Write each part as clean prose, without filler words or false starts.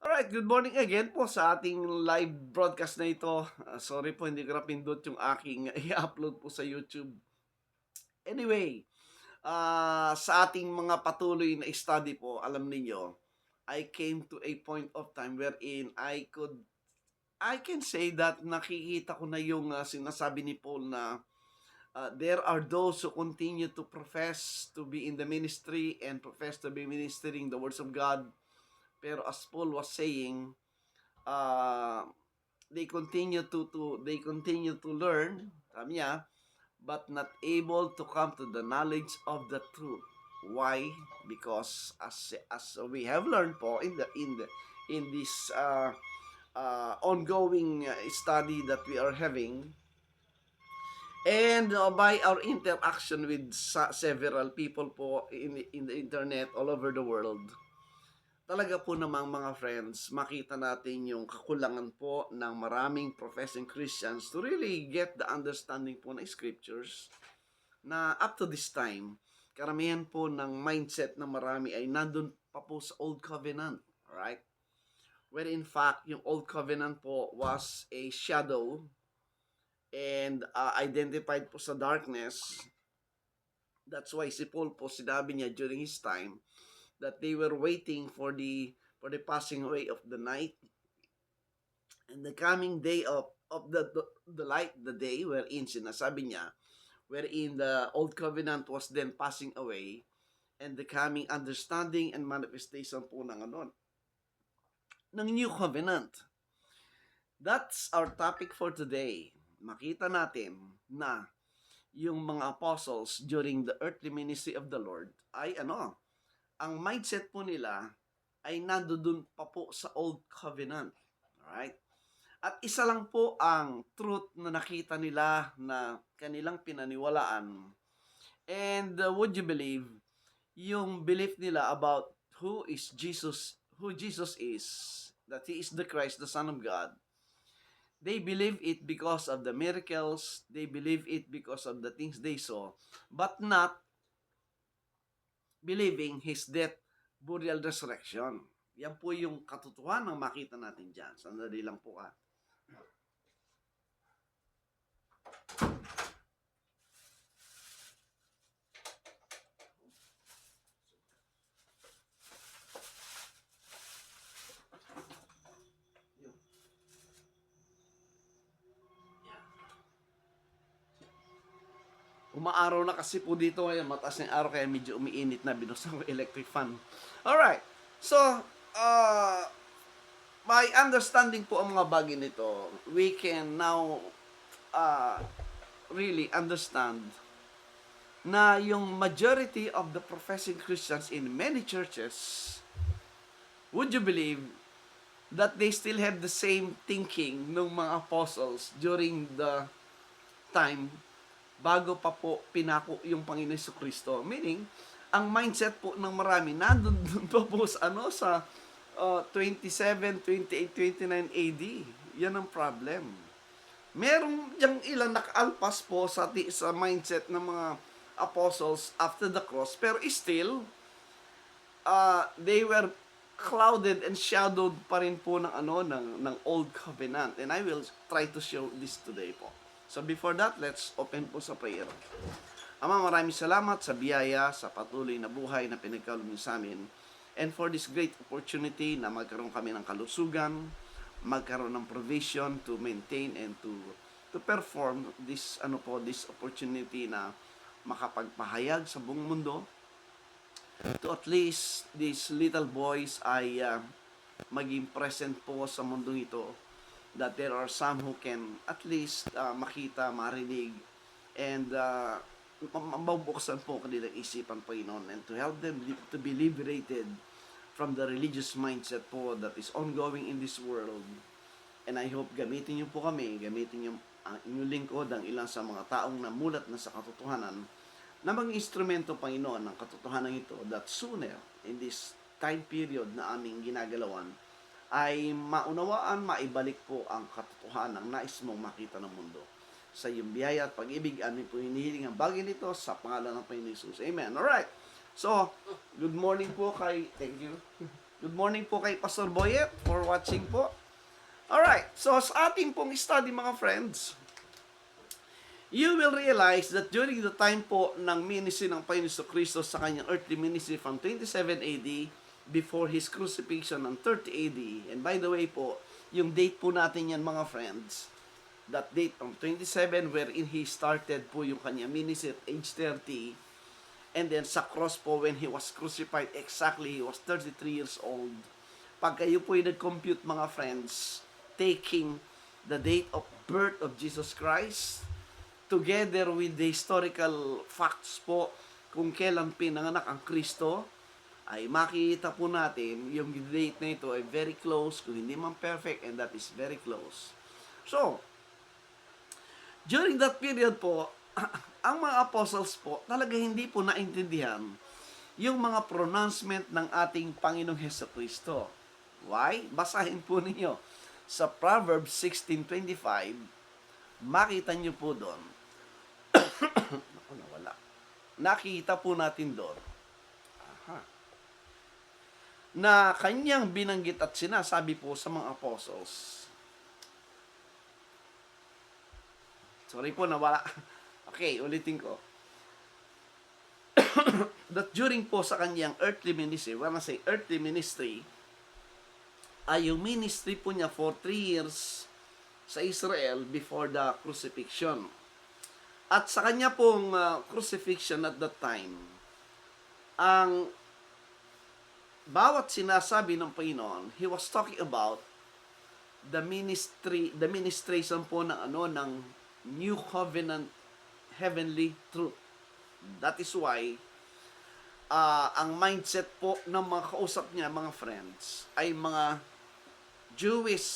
Alright, good morning again po sa ating live broadcast na ito. Sorry po, hindi ko napindot yung aking i-upload po sa YouTube. Anyway, sa ating mga patuloy na study po, alam niyo, I came to a point of time wherein I can say that nakikita ko na yung sinasabi ni Paul na there are those who continue to profess to be in the ministry and profess to be ministering the words of God. Pero as Paul was saying, uh, they continue to learn, sabi niya, but not able to come to the knowledge of the truth. Why? Because as we have learned po in this ongoing study that we are having, and by our interaction with several people po in the internet all over the world, talaga po namang mga friends, makita natin yung kakulangan po ng maraming professing Christians to really get the understanding po ng scriptures na up to this time, karamihan po ng mindset ng marami ay nandun pa po sa Old Covenant. Right? Where in fact, yung Old Covenant po was a shadow and identified po sa darkness. That's why si Paul po, sinabi niya during his time, that they were waiting for the passing away of the night and the coming day of the light, the day wherein sinasabi niya, wherein the old covenant was then passing away and the coming understanding and manifestation po ng new covenant. That's our topic for today. Makita natin na yung mga apostles during the earthly ministry of the Lord ay ang mindset po nila ay nandoon pa po sa Old Covenant. Alright? At isa lang po ang truth na nakita nila na kanilang pinaniwalaan. And would you believe, yung belief nila about who Jesus is, that He is the Christ, the Son of God, they believe it because of the miracles, they believe it because of the things they saw, but not believing His death, burial, resurrection. Yan po yung katotohanan ng makita natin dyan. Sandali lang po Umaaraw na kasi po dito ngayon, mataas na yung araw kaya medyo umiinit na, binuksan ko electric fan. Alright, so, by understanding po ang mga bagay nito, we can now uh, really understand na yung majority of the professing Christians in many churches, would you believe that they still have the same thinking ng mga apostles during the time bago pa po pinako yung Panginoon Kristo. Meaning, ang mindset po ng marami nandun pa po sa 27, 28, 29 AD. Yan ang problem. Merong yung ilang nakaalpas po sa mindset ng mga apostles after the cross, pero still, they were clouded and shadowed pa rin po ng Old Covenant. And I will try to show this today po. So before that, let's open po sa prayer. Ama, maraming salamat sa biyaya, sa patuloy na buhay na pinagkaloob niyo sa amin. And for this great opportunity na magkaroon kami ng kalusugan, magkaroon ng provision to maintain and to perform this this opportunity na makapagpahayag sa buong mundo, to at least these little boys ay maging present po sa mundong ito, that there are some who can at least makita, marinig, and mabubuksan po kanilang isipan, Panginoon, and to help them to be liberated from the religious mindset po that is ongoing in this world. And I hope gamitin niyo po kami, gamitin niyo ang inyong lingkod, ang ilang sa mga taong namulat na sa katotohanan, na maging instrumento, Panginoon, ng katotohanan ito, that sooner in this time period na aming ginagalawan, ay maunawaan, maibalik po ang katotohanan ng nais mong makita ng mundo. Sa iyong biyaya at pag-ibig, amin po hinihiling ang bagay nito sa pangalan ng Panginoon Jesus. Amen. Alright. So, good morning po thank you. Good morning po kay Pastor Boyet for watching po. Alright, so sa ating pong study mga friends, you will realize that during the time po ng ministry ng Panginoon Kristo sa kanyang earthly ministry from 27 AD before His crucifixion ng 30 AD, and by the way po, yung date po natin yan mga friends, that date of 27 wherein He started po yung kanyang ministry at age 30, and then sa cross po when He was crucified, exactly, He was 33 years old. Pag kayo po yung nag-compute mga friends, taking the date of birth of Jesus Christ together with the historical facts po kung kailan pinanganak ang Kristo, ay makikita po natin yung date na ito ay very close, kung hindi man perfect, and that is very close. So, during that period po, ang mga apostles po talaga hindi po naintindihan yung mga pronouncement ng ating Panginoong Hesukristo. Why? Basahin po ninyo sa Proverbs 16:25, makita nyo po doon. Naku, nawala. Nakita po natin doon. Na kanyang binanggit at sinasabi po sa mga apostles. Sorry po, nawala. Okay, ulitin ko. That during po sa kanyang earthly ministry, when I say earthly ministry, ay yung ministry po niya for 3 years sa Israel before the crucifixion. At sa kanya pong crucifixion at that time, ang bawat sinasabi ng Panginoon, He was talking about the ministration po ng ng New Covenant heavenly truth. That is why ang mindset po ng mga kausap niya, mga friends, ay mga Jewish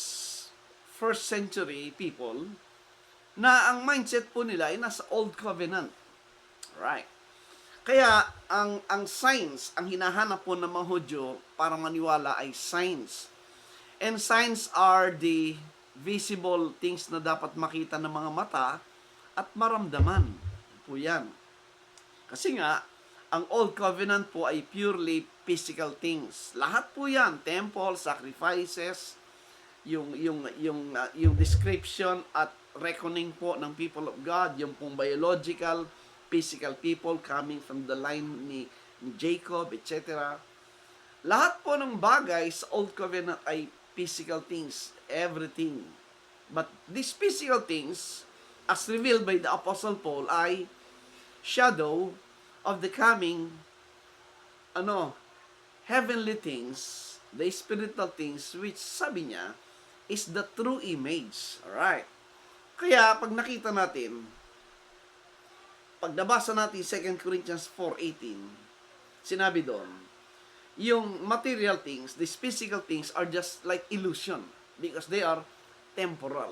first century people na ang mindset po nila ay nasa Old Covenant. Right. Kaya ang signs, ang hinahanap po ng mga Hudyo para maniwala ay signs. And signs are the visible things na dapat makita ng mga mata at maramdaman po yan. Kasi nga, ang Old Covenant po ay purely physical things. Lahat po yan, temple, sacrifices, yung description at reckoning po ng people of God, yung pong biological, physical people coming from the line ni Jacob, etc. Lahat po ng bagay sa Old Covenant ay physical things, everything. But these physical things, as revealed by the Apostle Paul, ay shadow of the coming heavenly things, the spiritual things, which sabi niya is the true image. Alright. Kaya pag nakita natin, pag nabasa natin 2 Corinthians 4:18, sinabi doon, yung material things, these physical things are just like illusion because they are temporal.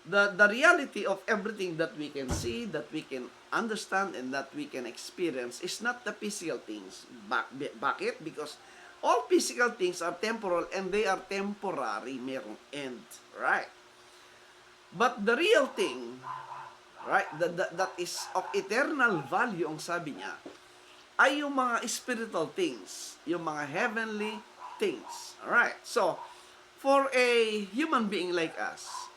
The reality of everything that we can see, that we can understand, and that we can experience is not the physical things. Bakit? Because all physical things are temporal and they are temporary, merong end. Right? But the real thing, right, that is of eternal value, ang sabi niya, ay yung mga spiritual things, yung mga heavenly things. Alright? So, for a human being like us,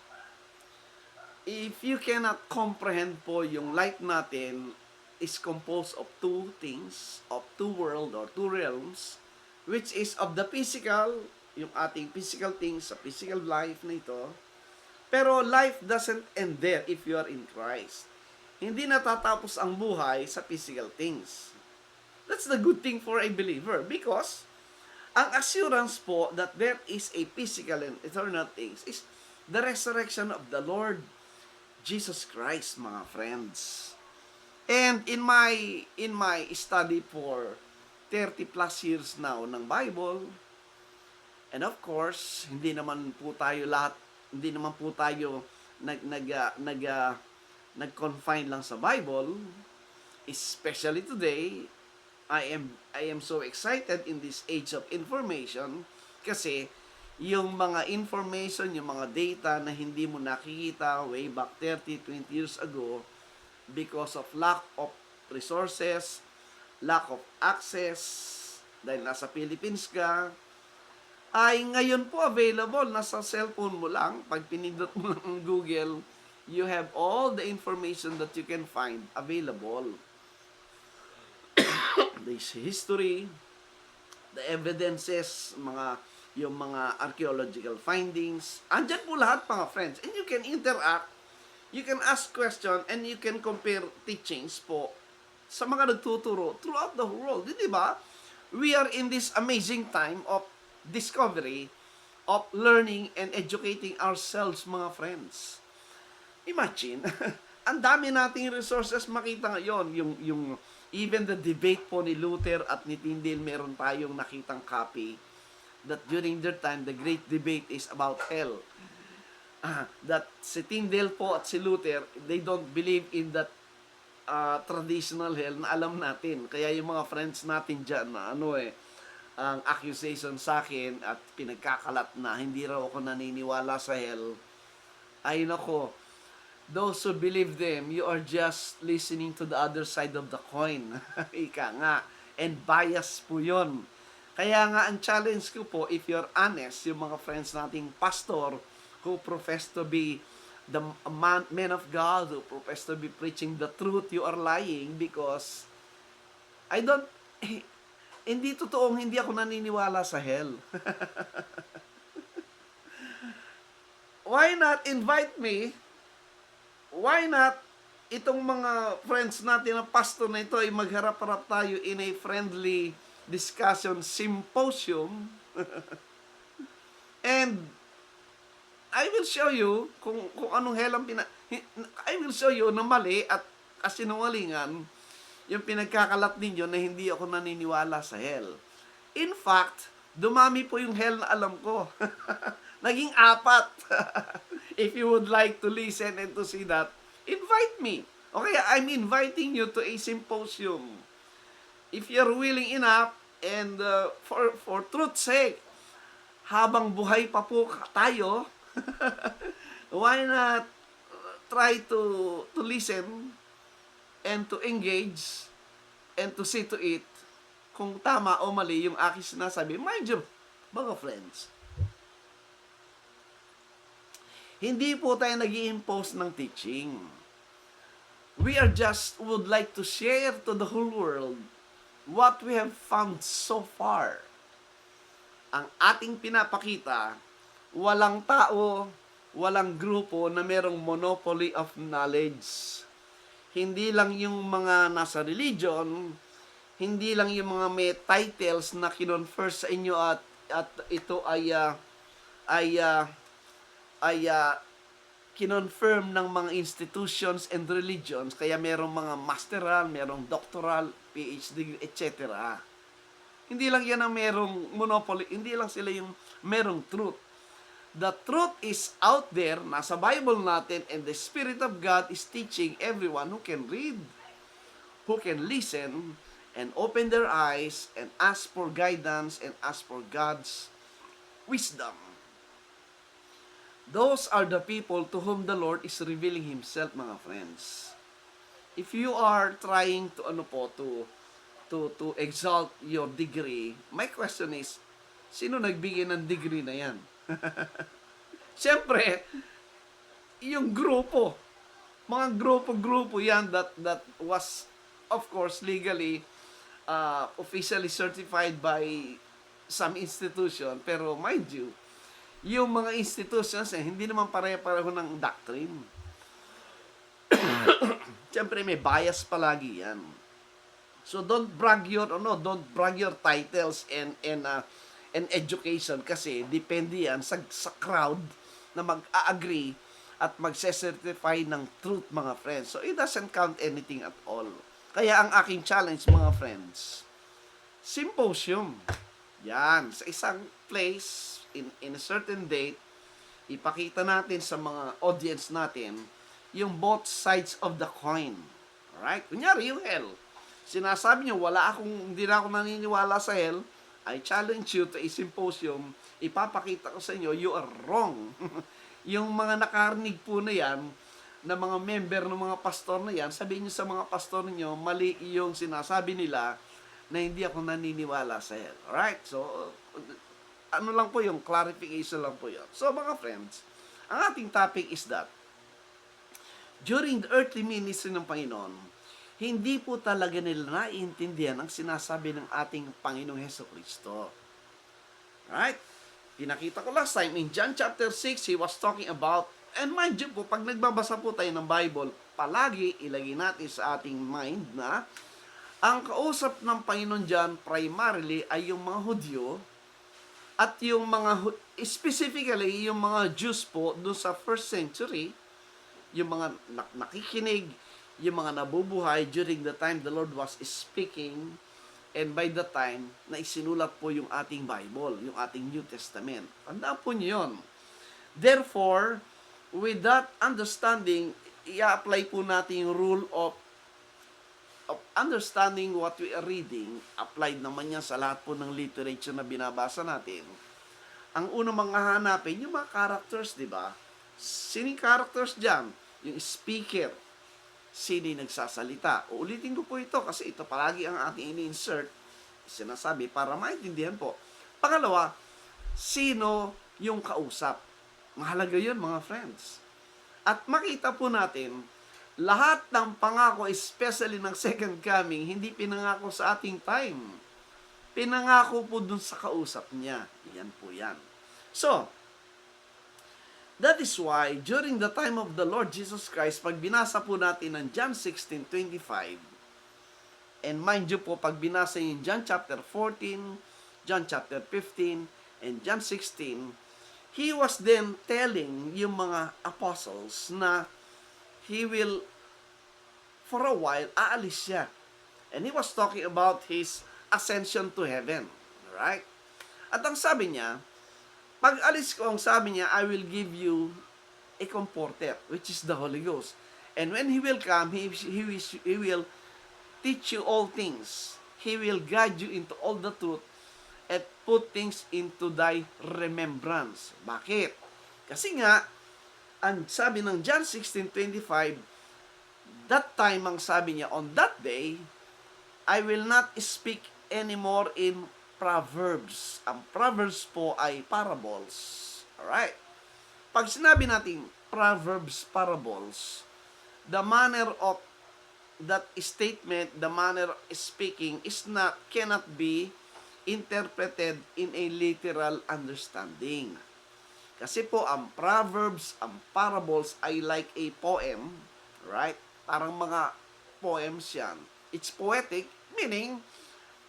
if you cannot comprehend po yung life natin is composed of two things, of two world or two realms, which is of the physical, yung ating physical things, sa physical life na ito. Pero life doesn't end there if you are in Christ. Hindi natatapos ang buhay sa physical things. That's the good thing for a believer because ang assurance po that there is a physical and eternal things is the resurrection of the Lord Jesus Christ, mga friends. And in my study for 30 plus years now ng Bible, and of course, hindi naman po tayo nag-confine lang sa Bible. Especially today, I am so excited in this age of information kasi yung mga information, yung mga data na hindi mo nakikita way back 30, 20 years ago because of lack of resources, lack of access, dahil nasa Philippines ka, ay ngayon po available, nasa cellphone mo lang, pag pinindot mo lang ang Google, you have all the information that you can find available. This history, the evidences, yung mga archaeological findings, andyan po lahat mga friends. And you can interact, you can ask question, and you can compare teachings po sa mga nagtuturo throughout the world. Di ba? We are in this amazing time of discovery, of learning and educating ourselves, mga friends. Imagine, ang dami nating resources makita ngayon. Even the debate po ni Luther at ni Tyndale, meron tayong nakitang copy that during their time, the great debate is about hell. That si Tyndale po at si Luther, they don't believe in that traditional hell na alam natin. Kaya yung mga friends natin dyan na ang accusation sa akin at pinagkakalat na hindi raw ako naniniwala sa hell, ay nako, those who believe them, you are just listening to the other side of the coin. Ika nga. And bias po yun. Kaya nga, ang challenge ko po, if you're honest, yung mga friends nating pastor who profess to be the men of God, who profess to be preaching the truth, you are lying because hindi totoong hindi ako naniniwala sa hell. Why not invite me? Why not itong mga friends natin na pastor na ito ay magharap-harap tayo in a friendly discussion symposium and I will show you kung anong hell ang I will show you na mali at kasinungalingan yung pinagkakalat ninyo na hindi ako naniniwala sa hell. In fact, dumami po yung hell na alam ko. Naging 4. If you would like to listen and to see that, invite me. Okay, I'm inviting you to a symposium. If you're willing enough, and for truth's sake, habang buhay pa po tayo, why not try to listen and to engage and to see to it kung tama o mali yung aking sinasabi. Mind you, mga friends, hindi po tayo nag-i-impose ng teaching. We are just would like to share to the whole world what we have found so far. Ang ating pinapakita, walang tao, walang grupo na merong monopoly of knowledge. Hindi lang yung mga nasa religion, hindi lang yung mga may titles na kinonfer sa inyo at ito ay kinonfirm ng mga institutions and religions, kaya merong mga masteral, merong doctoral, PhD, etc. Hindi lang yan ang merong monopoly, hindi lang sila yung merong truth. The truth is out there, nasa Bible natin, and the Spirit of God is teaching everyone who can read, who can listen, and open their eyes, and ask for guidance, and ask for God's wisdom. Those are the people to whom the Lord is revealing Himself, mga friends. If you are trying to exalt your degree, my question is, sino nagbigay ng degree na yan? Siyempre, yung grupo, mga grupo yan that was, of course, legally, officially certified by some institution, pero mind you, yung mga institutions hindi naman pare-pareho ng doctrine. Siyempre may bias palagi yan. So don't brag your titles and education kasi depende yan sa crowd na mag-agree at magse-certify ng truth, mga friends. So it doesn't count anything at all. Kaya ang aking challenge, mga friends, symposium. Yan, sa isang place in a certain date, ipakita natin sa mga audience natin yung both sides of the coin. Alright? Kunyari, yung hell. Sinasabi nyo, hindi na ako naniniwala sa hell. I challenge you to a symposium. Ipapakita ko sa inyo, you are wrong. Yung mga nakarinig po na yan, na mga member ng mga pastor na yan, sabihin nyo sa mga pastor niyo, mali yung sinasabi nila na hindi ako naniniwala sa hell. Alright? So, ano lang po yung clarification lang po yun. So, mga friends, ang ating topic is that during the earthly ministry ng Panginoon, hindi po talaga nila naiintindihan ang sinasabi ng ating Panginoong Hesukristo. Right? Pinakita ko last time, in John chapter 6, he was talking about, and mind you po, pag nagbabasa po tayo ng Bible, palagi ilagay natin sa ating mind na ang kausap ng Panginoon dyan primarily ay yung mga Hudyo at yung mga, specifically, yung mga Jews po doon sa first century, yung mga nakikinig, yung mga nabubuhay during the time the Lord was speaking, and by the time na isinulat po yung ating Bible, yung ating New Testament. Tandaan po niyo yun. Therefore, with that understanding, i-apply po natin yung rule of understanding what we are reading. Applied naman yan sa lahat po ng literature na binabasa natin. Ang unang mga hanapin, yung mga characters, di ba? Sino yung characters dyan? Yung speaker. Sino yung nagsasalita? Uulitin ko po ito kasi ito palagi ang ating ini-insert, sinasabi para maintindihan po. Pangalawa, sino yung kausap? Mahalaga yun, mga friends. At makita po natin, lahat ng pangako, especially ng second coming, hindi pinangako sa ating time. Pinangako po dun sa kausap niya. Yan po yan. So, that is why, during the time of the Lord Jesus Christ, pag binasa po natin ng John 16:25, and mind you po, pag binasa yung John chapter 14, John chapter 15, and John 16, he was then telling yung mga apostles na he will, for a while, aalis siya. And he was talking about his ascension to heaven. Right? At ang sabi niya, pag alis ko, ang sabi niya, I will give you a comforter, which is the Holy Ghost. And when He will come, He will teach you all things. He will guide you into all the truth and put things into thy remembrance. Bakit? Kasi nga, ang sabi ng John 16:25, that time, ang sabi niya, on that day, I will not speak anymore in Proverbs. Ang Proverbs po ay parables. Alright? Pag sinabi natin Proverbs, parables, the manner of that statement, the manner of speaking cannot be interpreted in a literal understanding. Kasi po, ang Proverbs, ang parables ay like a poem, right? Parang mga poems yan. It's poetic, meaning,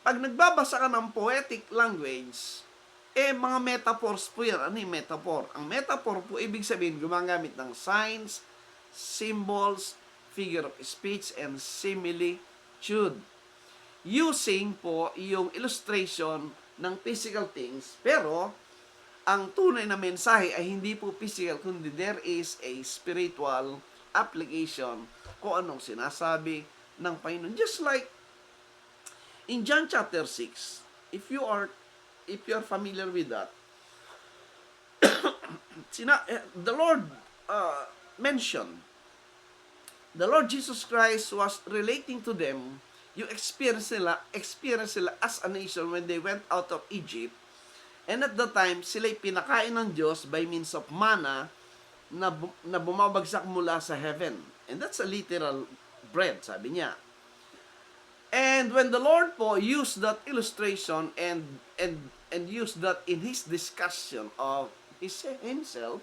pag nagbabasa ka ng poetic language, mga metaphors po yan. Ano yung metaphor? Ang metaphor po, ibig sabihin, gumagamit ng signs, symbols, figure of speech, and similitude. Using po yung illustration ng physical things, pero ang tunay na mensahe ay hindi po physical, kundi there is a spiritual application kung anong sinasabi ng Panginoon. Just like in John chapter 6, if you are familiar with that, the Lord mentioned, the Lord Jesus Christ was relating to them yung experience nila as a nation when they went out of Egypt. And at the time, sila'y pinakain ng Diyos by means of manna na bumabagsak mula sa heaven. And that's a literal bread, sabi niya. And when the Lord po used that illustration and used that in His discussion of Himself,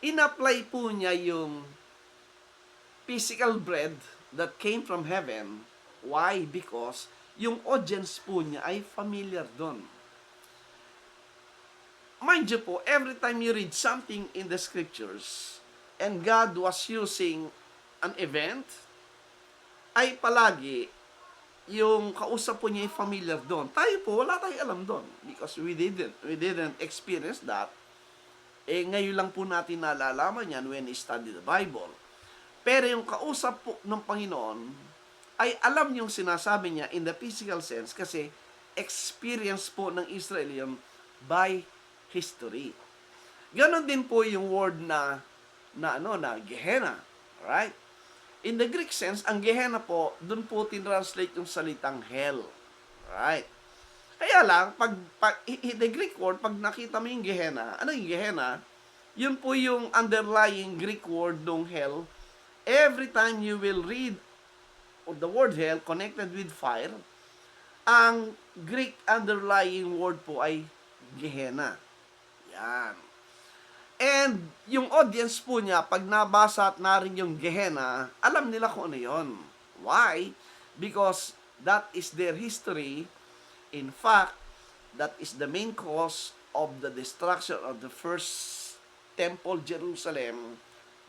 in-apply po niya yung physical bread that came from heaven. Why? Because yung audience po niya ay familiar doon. Mind you po, every time you read something in the scriptures and God was using an event, ay palagi yung kausap po niya ay familiar doon. Tayo po, wala tayong alam doon because we didn't experience that. Ngayon lang po natin nalalaman yan when we study the Bible. Pero yung kausap po ng Panginoon ay alam yung sinasabi niya in the physical sense kasi experience po ng Israel by history. Ganon din po yung word na Gehenna. Right? In the Greek sense, ang Gehenna po, doon po tinranslate yung salitang hell. Right. Kaya lang, the Greek word, pag nakita mo yung Gehenna, ano yung Gehenna? Yun po yung underlying Greek word ng hell. Every time you will read the word hell connected with fire, ang Greek underlying word po ay Gehenna. Yan. And yung audience po niya, pag nabasa at narin yung Gehenna, alam nila kung ano yun. Why? Because that is their history. In fact, that is the main cause of the destruction of the first temple, Jerusalem,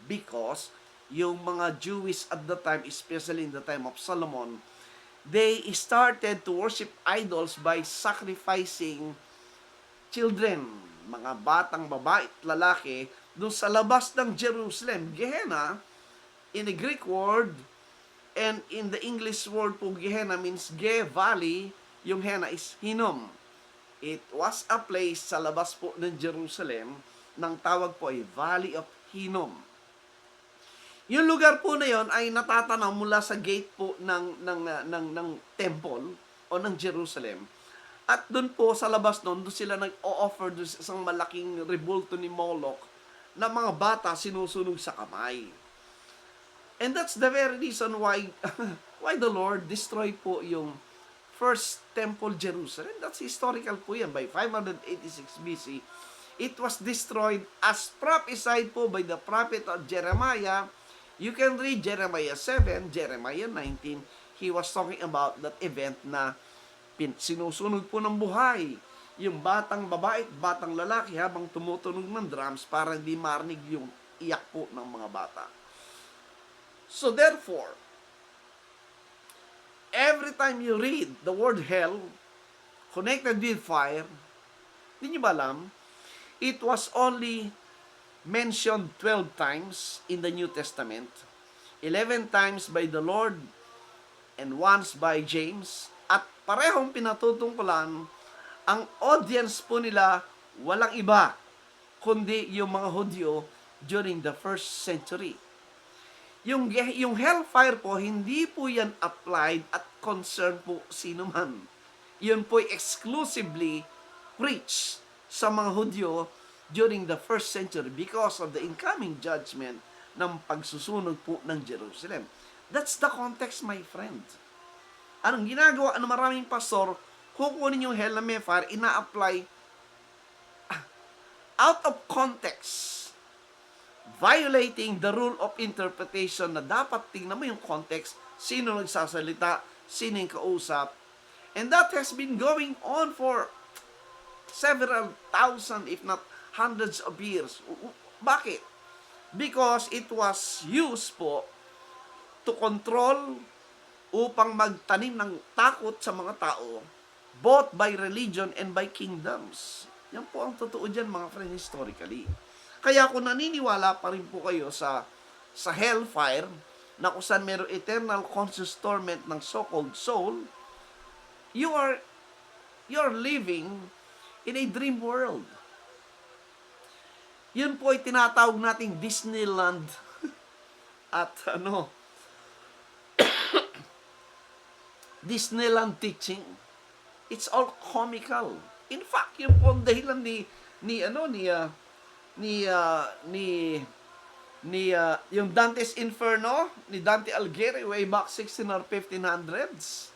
because yung mga Jewish at the time, especially in the time of Solomon, they started to worship idols by sacrificing children, mga batang babae at lalaki, doon sa labas ng Jerusalem. Gehenna, in the Greek word, and in the English word po, Gehenna means Ge, valley, yung Henna is Hinnom. It was a place sa labas po ng Jerusalem, nang tawag po ay Valley of Hinnom. Yung lugar po na yon ay natatanaw mula sa gate po ng temple o ng Jerusalem. At doon po sa labas doon sila nag-o-offer doon sa isang malaking rebulto ni Moloch na mga bata sinusunog sa kamay. And that's the very reason why why the Lord destroyed po yung first temple Jerusalem. That's historical po yan. By 586 BC, it was destroyed as prophesied po by the prophet of Jeremiah. You can read Jeremiah 7, Jeremiah 19. He was talking about that event na sinusunog po ng buhay yung batang babae at batang lalaki habang tumutunog ng drums para hindi marinig yung iyak po ng mga bata. So therefore, every time you read the word hell connected with fire, hindi nyo ba alam, it was only mentioned 12 times in the New Testament, 11 times by the Lord, and once by James, at parehong pinatutungkulan, ang audience po nila walang iba, kundi yung mga Hudyo during the first century. Yung hellfire po, hindi po yan applied at concern po sino man. Yun po exclusively preached sa mga Hudyo during the first century because of the incoming judgment ng pagsusunog po ng Jerusalem. That's the context, my friend. Anong ginagawa ng maraming pastor, kukunin yung hell na may fire, ina-apply out of context, violating the rule of interpretation na dapat tingnan mo yung context, sino nagsasalita, sino yung kausap. And that has been going on for several thousand, if not hundreds of years. Bakit? Because it was used po to control upang magtanim ng takot sa mga tao, both by religion and by kingdoms. Yan po ang totoo dyan, mga friend, historically. Kaya kung naniniwala pa rin po kayo sa hellfire, na kung saan mayroong eternal conscious torment ng so-called soul, you are living in a dream world. Yun po ay tinatawag nating Disneyland at Disneyland teaching. It's all comical. In fact, yung po ang dahilan yung Dante's Inferno ni Dante Alighieri way back 16 or 1500s.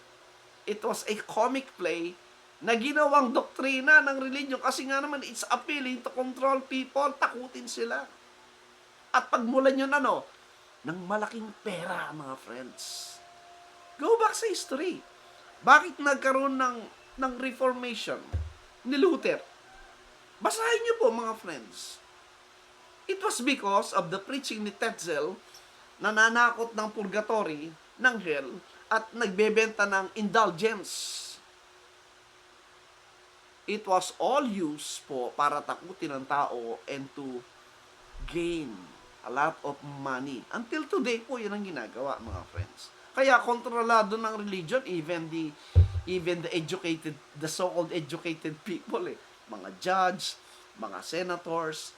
It was a comic play na ginawang doktrina ng religion kasi nga naman it's appealing to control people, takutin sila. At pagmulan yun ng malaking pera, mga friends. Go back sa history. Bakit nagkaroon ng Reformation ni Luther? Basahin niyo po, mga friends. It was because of the preaching ni Tetzel na nanakot ng purgatory, ng hell, at nagbebenta ng indulgence. It was all used po para takutin ang tao and to gain a lot of money. Until today po, yun ang ginagawa, mga friends. Kaya kontrolado ng religion, even the educated, the so-called educated people, mga judge, mga senators,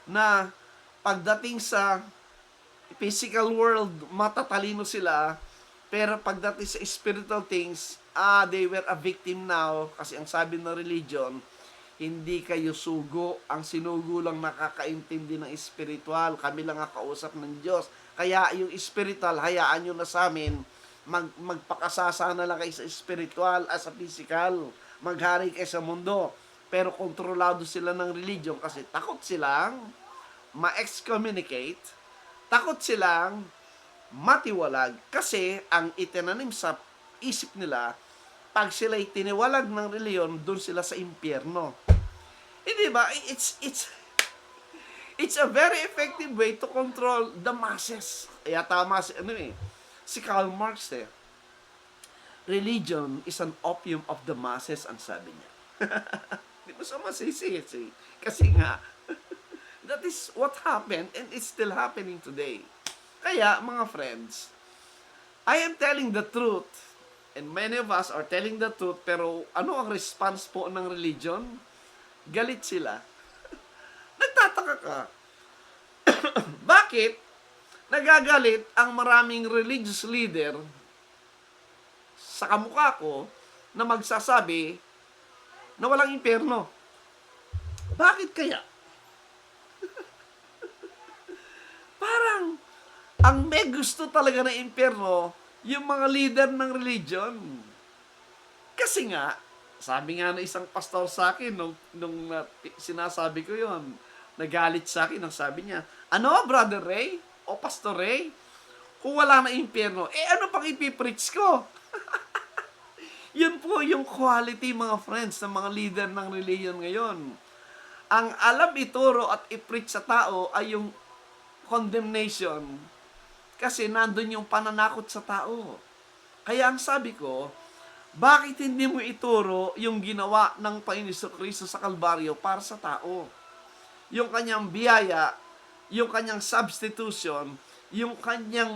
na pagdating sa physical world, matatalino sila, Pero pagdating sa spiritual things, they were a victim now. Kasi ang sabi ng religion, hindi kayo sugo. Ang sinugo lang nakakaintindi ng spiritual. Kami lang ang kausap ng Diyos. Kaya yung spiritual, hayaan nyo na sa amin. Magpakasasa na lang kayo sa spiritual as sa physical. Maghari kayo sa mundo. Pero kontrolado sila ng religion kasi takot silang ma-excommunicate. Takot silang matiwalag kasi ang itinanim sa isip nila, pag sila'y tiniwalag ng reliyon, doon sila sa impyerno. Hindi ba? It's a very effective way to control the masses. Kaya tama si Karl Marx religion is an opium of the masses, ang sabi niya. Di ba sa masisi? Kasi nga, that is what happened and it's still happening today. Kaya, mga friends, I am telling the truth and many of us are telling the truth, pero ano ang response po ng religion? Galit sila. Nagtataka ka. Bakit nagagalit ang maraming religious leader sa kamukha ko na magsasabi na walang impyerno? Bakit kaya? Parang ang may gusto talaga ng impyerno yung mga leader ng religion. Kasi nga, sabi nga ng isang pastor sa akin nung sinasabi ko yon, nagalit sa akin, ang sabi niya, ano, Brother Ray? O Pastor Ray? Kung wala na impyerno, ano pang ipipreach ko? Yun po yung quality, mga friends, ng mga leader ng religion ngayon. Ang alam ituro at ipreach sa tao ay yung condemnation. Kasi nandun yung pananakot sa tao. Kaya ang sabi ko, bakit hindi mo ituro yung ginawa ng Panginoon Kristo sa Kalbaryo para sa tao? Yung kanyang biyaya, yung kanyang substitution, yung kanyang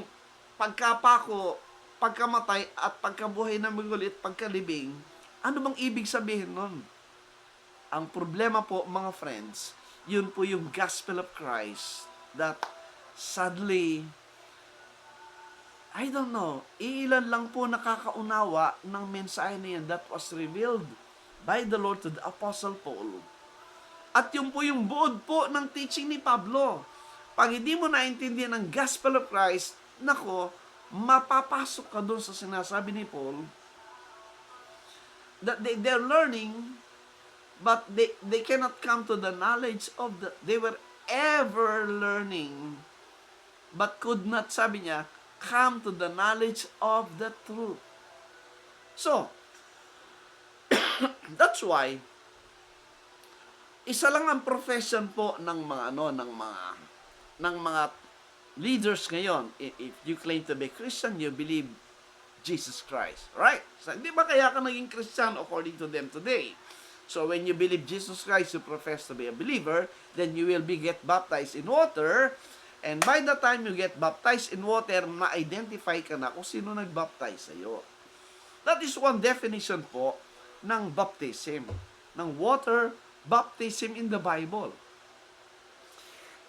pagkapako, pagkamatay at pagkabuhay na magulit, pagkalibing, ano bang ibig sabihin nun? Ang problema po, mga friends, yun po yung gospel of Christ that sadly, I don't know, ilan lang po nakakaunawa ng mensahe na yan that was revealed by the Lord to the Apostle Paul. At yun po yung buod po ng teaching ni Pablo. Pag hindi mo naintindihan ang gospel of Christ, nako, mapapasok ka doon sa sinasabi ni Paul that they're learning but they cannot come to the knowledge of they were ever learning but could not, sabi niya, come to the knowledge of the truth. So, that's why isa lang ang profession po ng mga ng mga leaders ngayon. If you claim to be Christian, you believe Jesus Christ, right? So, di ba kaya ka naging Christian according to them today? So when you believe Jesus Christ, you profess to be a believer, then you will get baptized in water. And by the time you get baptized in water, ma-identify ka na kung sino nag-baptize sa'yo. That is one definition po ng baptism, ng water baptism in the Bible.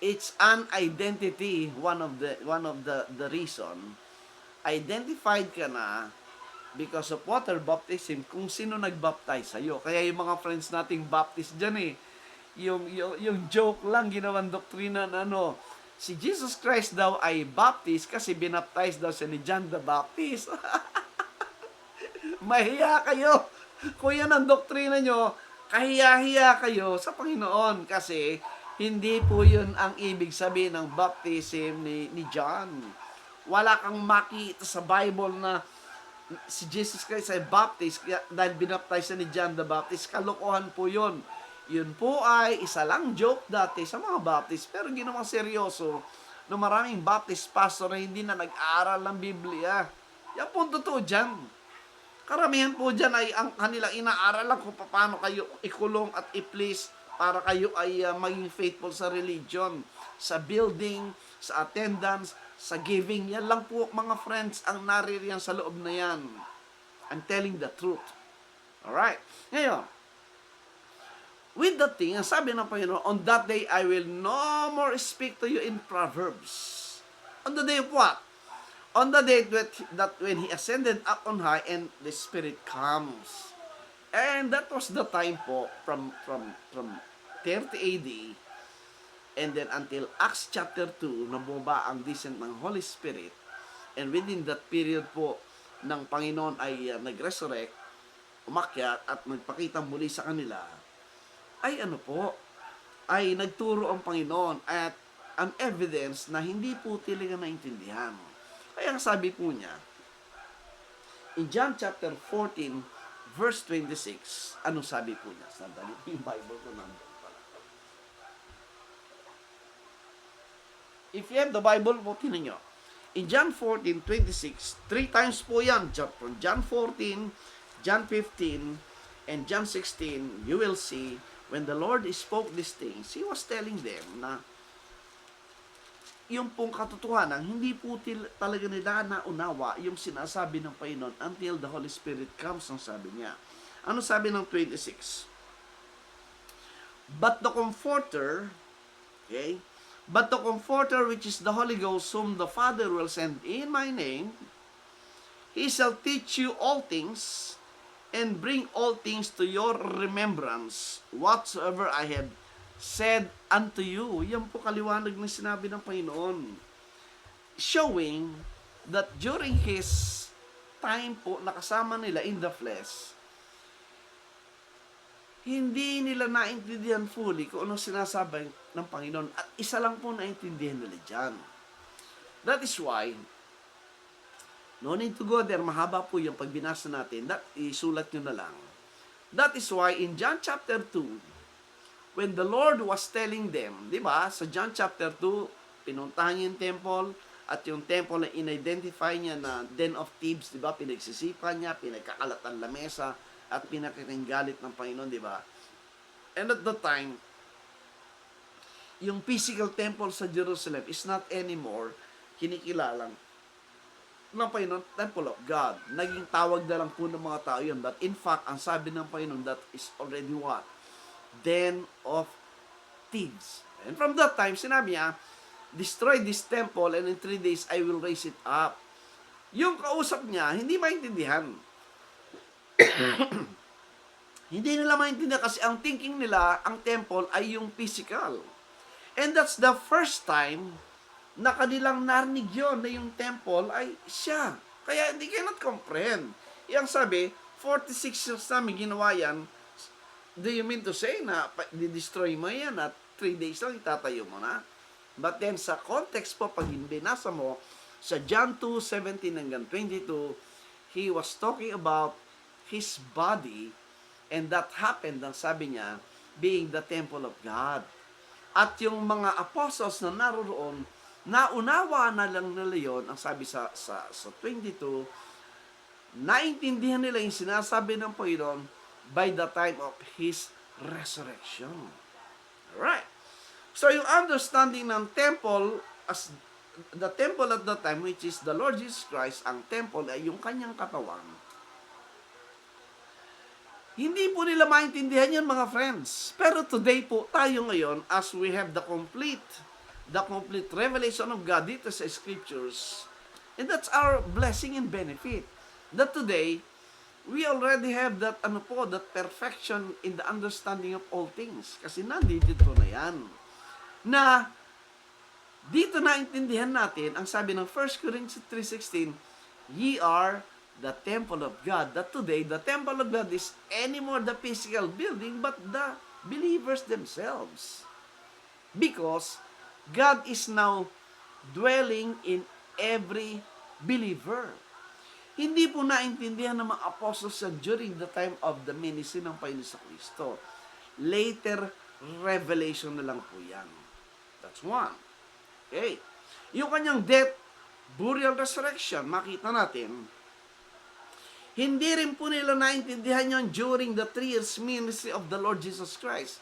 It's an identity, one of the reason. Identified ka na because of water baptism kung sino nag-baptize sa'yo. Kaya yung mga friends nating baptist dyan yung joke lang, ginawang doktrina na si Jesus Christ daw ay Baptist kasi binaptize daw siya ni John the Baptist. Mahiya kayo. Kung yan ang doktrina nyo, kahiya-hiya kayo sa Panginoon kasi hindi po yun ang ibig sabihin ng baptism ni John. Wala kang makita sa Bible na si Jesus Christ ay Baptist dahil binaptize siya ni John the Baptist. Kalokohan po yun. Yun po ay isa lang joke dati sa mga Baptist, pero ginawang seryoso no maraming Baptist pastor na hindi na nag-aaral ng Biblia. Yan po totoo dyan. Karamihan po dyan ay ang kanilang inaaral lang kung paano kayo ikulong at i-please para kayo ay maging faithful sa religion, sa building, sa attendance, sa giving. Yan lang po, mga friends, ang naririyan sa loob na yan. I'm telling the truth. Alright? Ngayon, with that thing, ang sabi ng Panginoon, on that day, I will no more speak to you in Proverbs. On the day of what? On the day that when he ascended up on high and the Spirit comes. And that was the time po from 30 AD and then until Acts chapter 2 na bumaba ang descent ng Holy Spirit. And within that period po ng Panginoon ay nag-resurrect, umakyat at nagpakita muli sa kanila, ay ano po, ay nagturo ang Panginoon at ang evidence na hindi po talaga naintindihan. Kaya ang sabi po niya, in John chapter 14, verse 26, anong sabi po niya? Sandali, yung Bible ko nandun pala. If you have the Bible po, tinan nyo. In John 14:26, 3 times po yan. From John 14, John 15, and John 16, you will see, when the Lord spoke these things, He was telling them na yung pong katotohanan, hindi po talaga nila naunawa yung sinasabi ng Panginoon until the Holy Spirit comes, ang sabi niya. Ano sabi ng 26? But the Comforter, okay, but the Comforter, which is the Holy Ghost, whom the Father will send in my name, He shall teach you all things, and bring all things to your remembrance, whatsoever I have said unto you. Yan po kaliwanag na sinabi ng Panginoon. Showing that during His time po, nakasama nila in the flesh, hindi nila naintindihan fully kung anong sinasabi ng Panginoon. At isa lang po naintindihan nila dyan. That is why, no need to go there, mahaba po yung pagbinasa natin, that isulat nyo na lang. That is why in John chapter 2, when the Lord was telling them, di ba, sa John chapter 2, pinuntahan niya yung temple, at yung temple na in-identify niya na den of thieves, di ba, pinagsisipan niya, pinagkakalat ang lamesa, at pinakatinggalit ng Panginoon, di ba? And at the time, yung physical temple sa Jerusalem is not anymore kinikilalang ng Panginoon, temple of God. Naging tawag na lang po ng mga tao yun. But in fact, ang sabi ng Panginoon, that is already what? Den of thieves. And from that time, sinabi niya, destroy this temple and in 3 days I will raise it up. Yung kausap niya, hindi maintindihan. Hindi nila maintindihan kasi ang thinking nila, ang temple ay yung physical. And that's the first time na kanilang narinig yun na yung temple ay siya. Kaya hindi cannot comprehend. Yang sabi, 46 years namin ginawa yan, do you mean to say na di-destroy mo yan at 3 days lang itatayo mo na? But then sa context po, pag binasa mo, sa John 2:17 hanggang 22, He was talking about His body, and that happened, ang sabi niya, being the temple of God. At yung mga apostles na naroon, naunawa na lang nila yun, ang sabi sa 22, naintindihan nila yung sinasabi ng Panginoon by the time of His resurrection. Alright. So yung understanding ng temple, as the temple at that time, which is the Lord Jesus Christ, ang temple ay yung kanyang katawan. Hindi po nila maintindihan yan, mga friends. Pero today po, tayo ngayon, as we have the complete revelation of God dito sa Scriptures, and that's our blessing and benefit. That today, we already have that, that perfection in the understanding of all things. Kasi nandito na yan. Na, dito naintindihan natin, ang sabi ng 1 Corinthians 3:16, ye are the temple of God. That today, the temple of God is anymore the physical building, but the believers themselves. Because God is now dwelling in every believer. Hindi po naintindihan ng mga apostles during the time of the ministry ng Panginoon sa Kristo. Later, revelation na lang po yan. That's one. Okay. Yung kanyang death, burial, resurrection, makita natin, hindi rin po nila naintindihan yun during the 3 years ministry of the Lord Jesus Christ.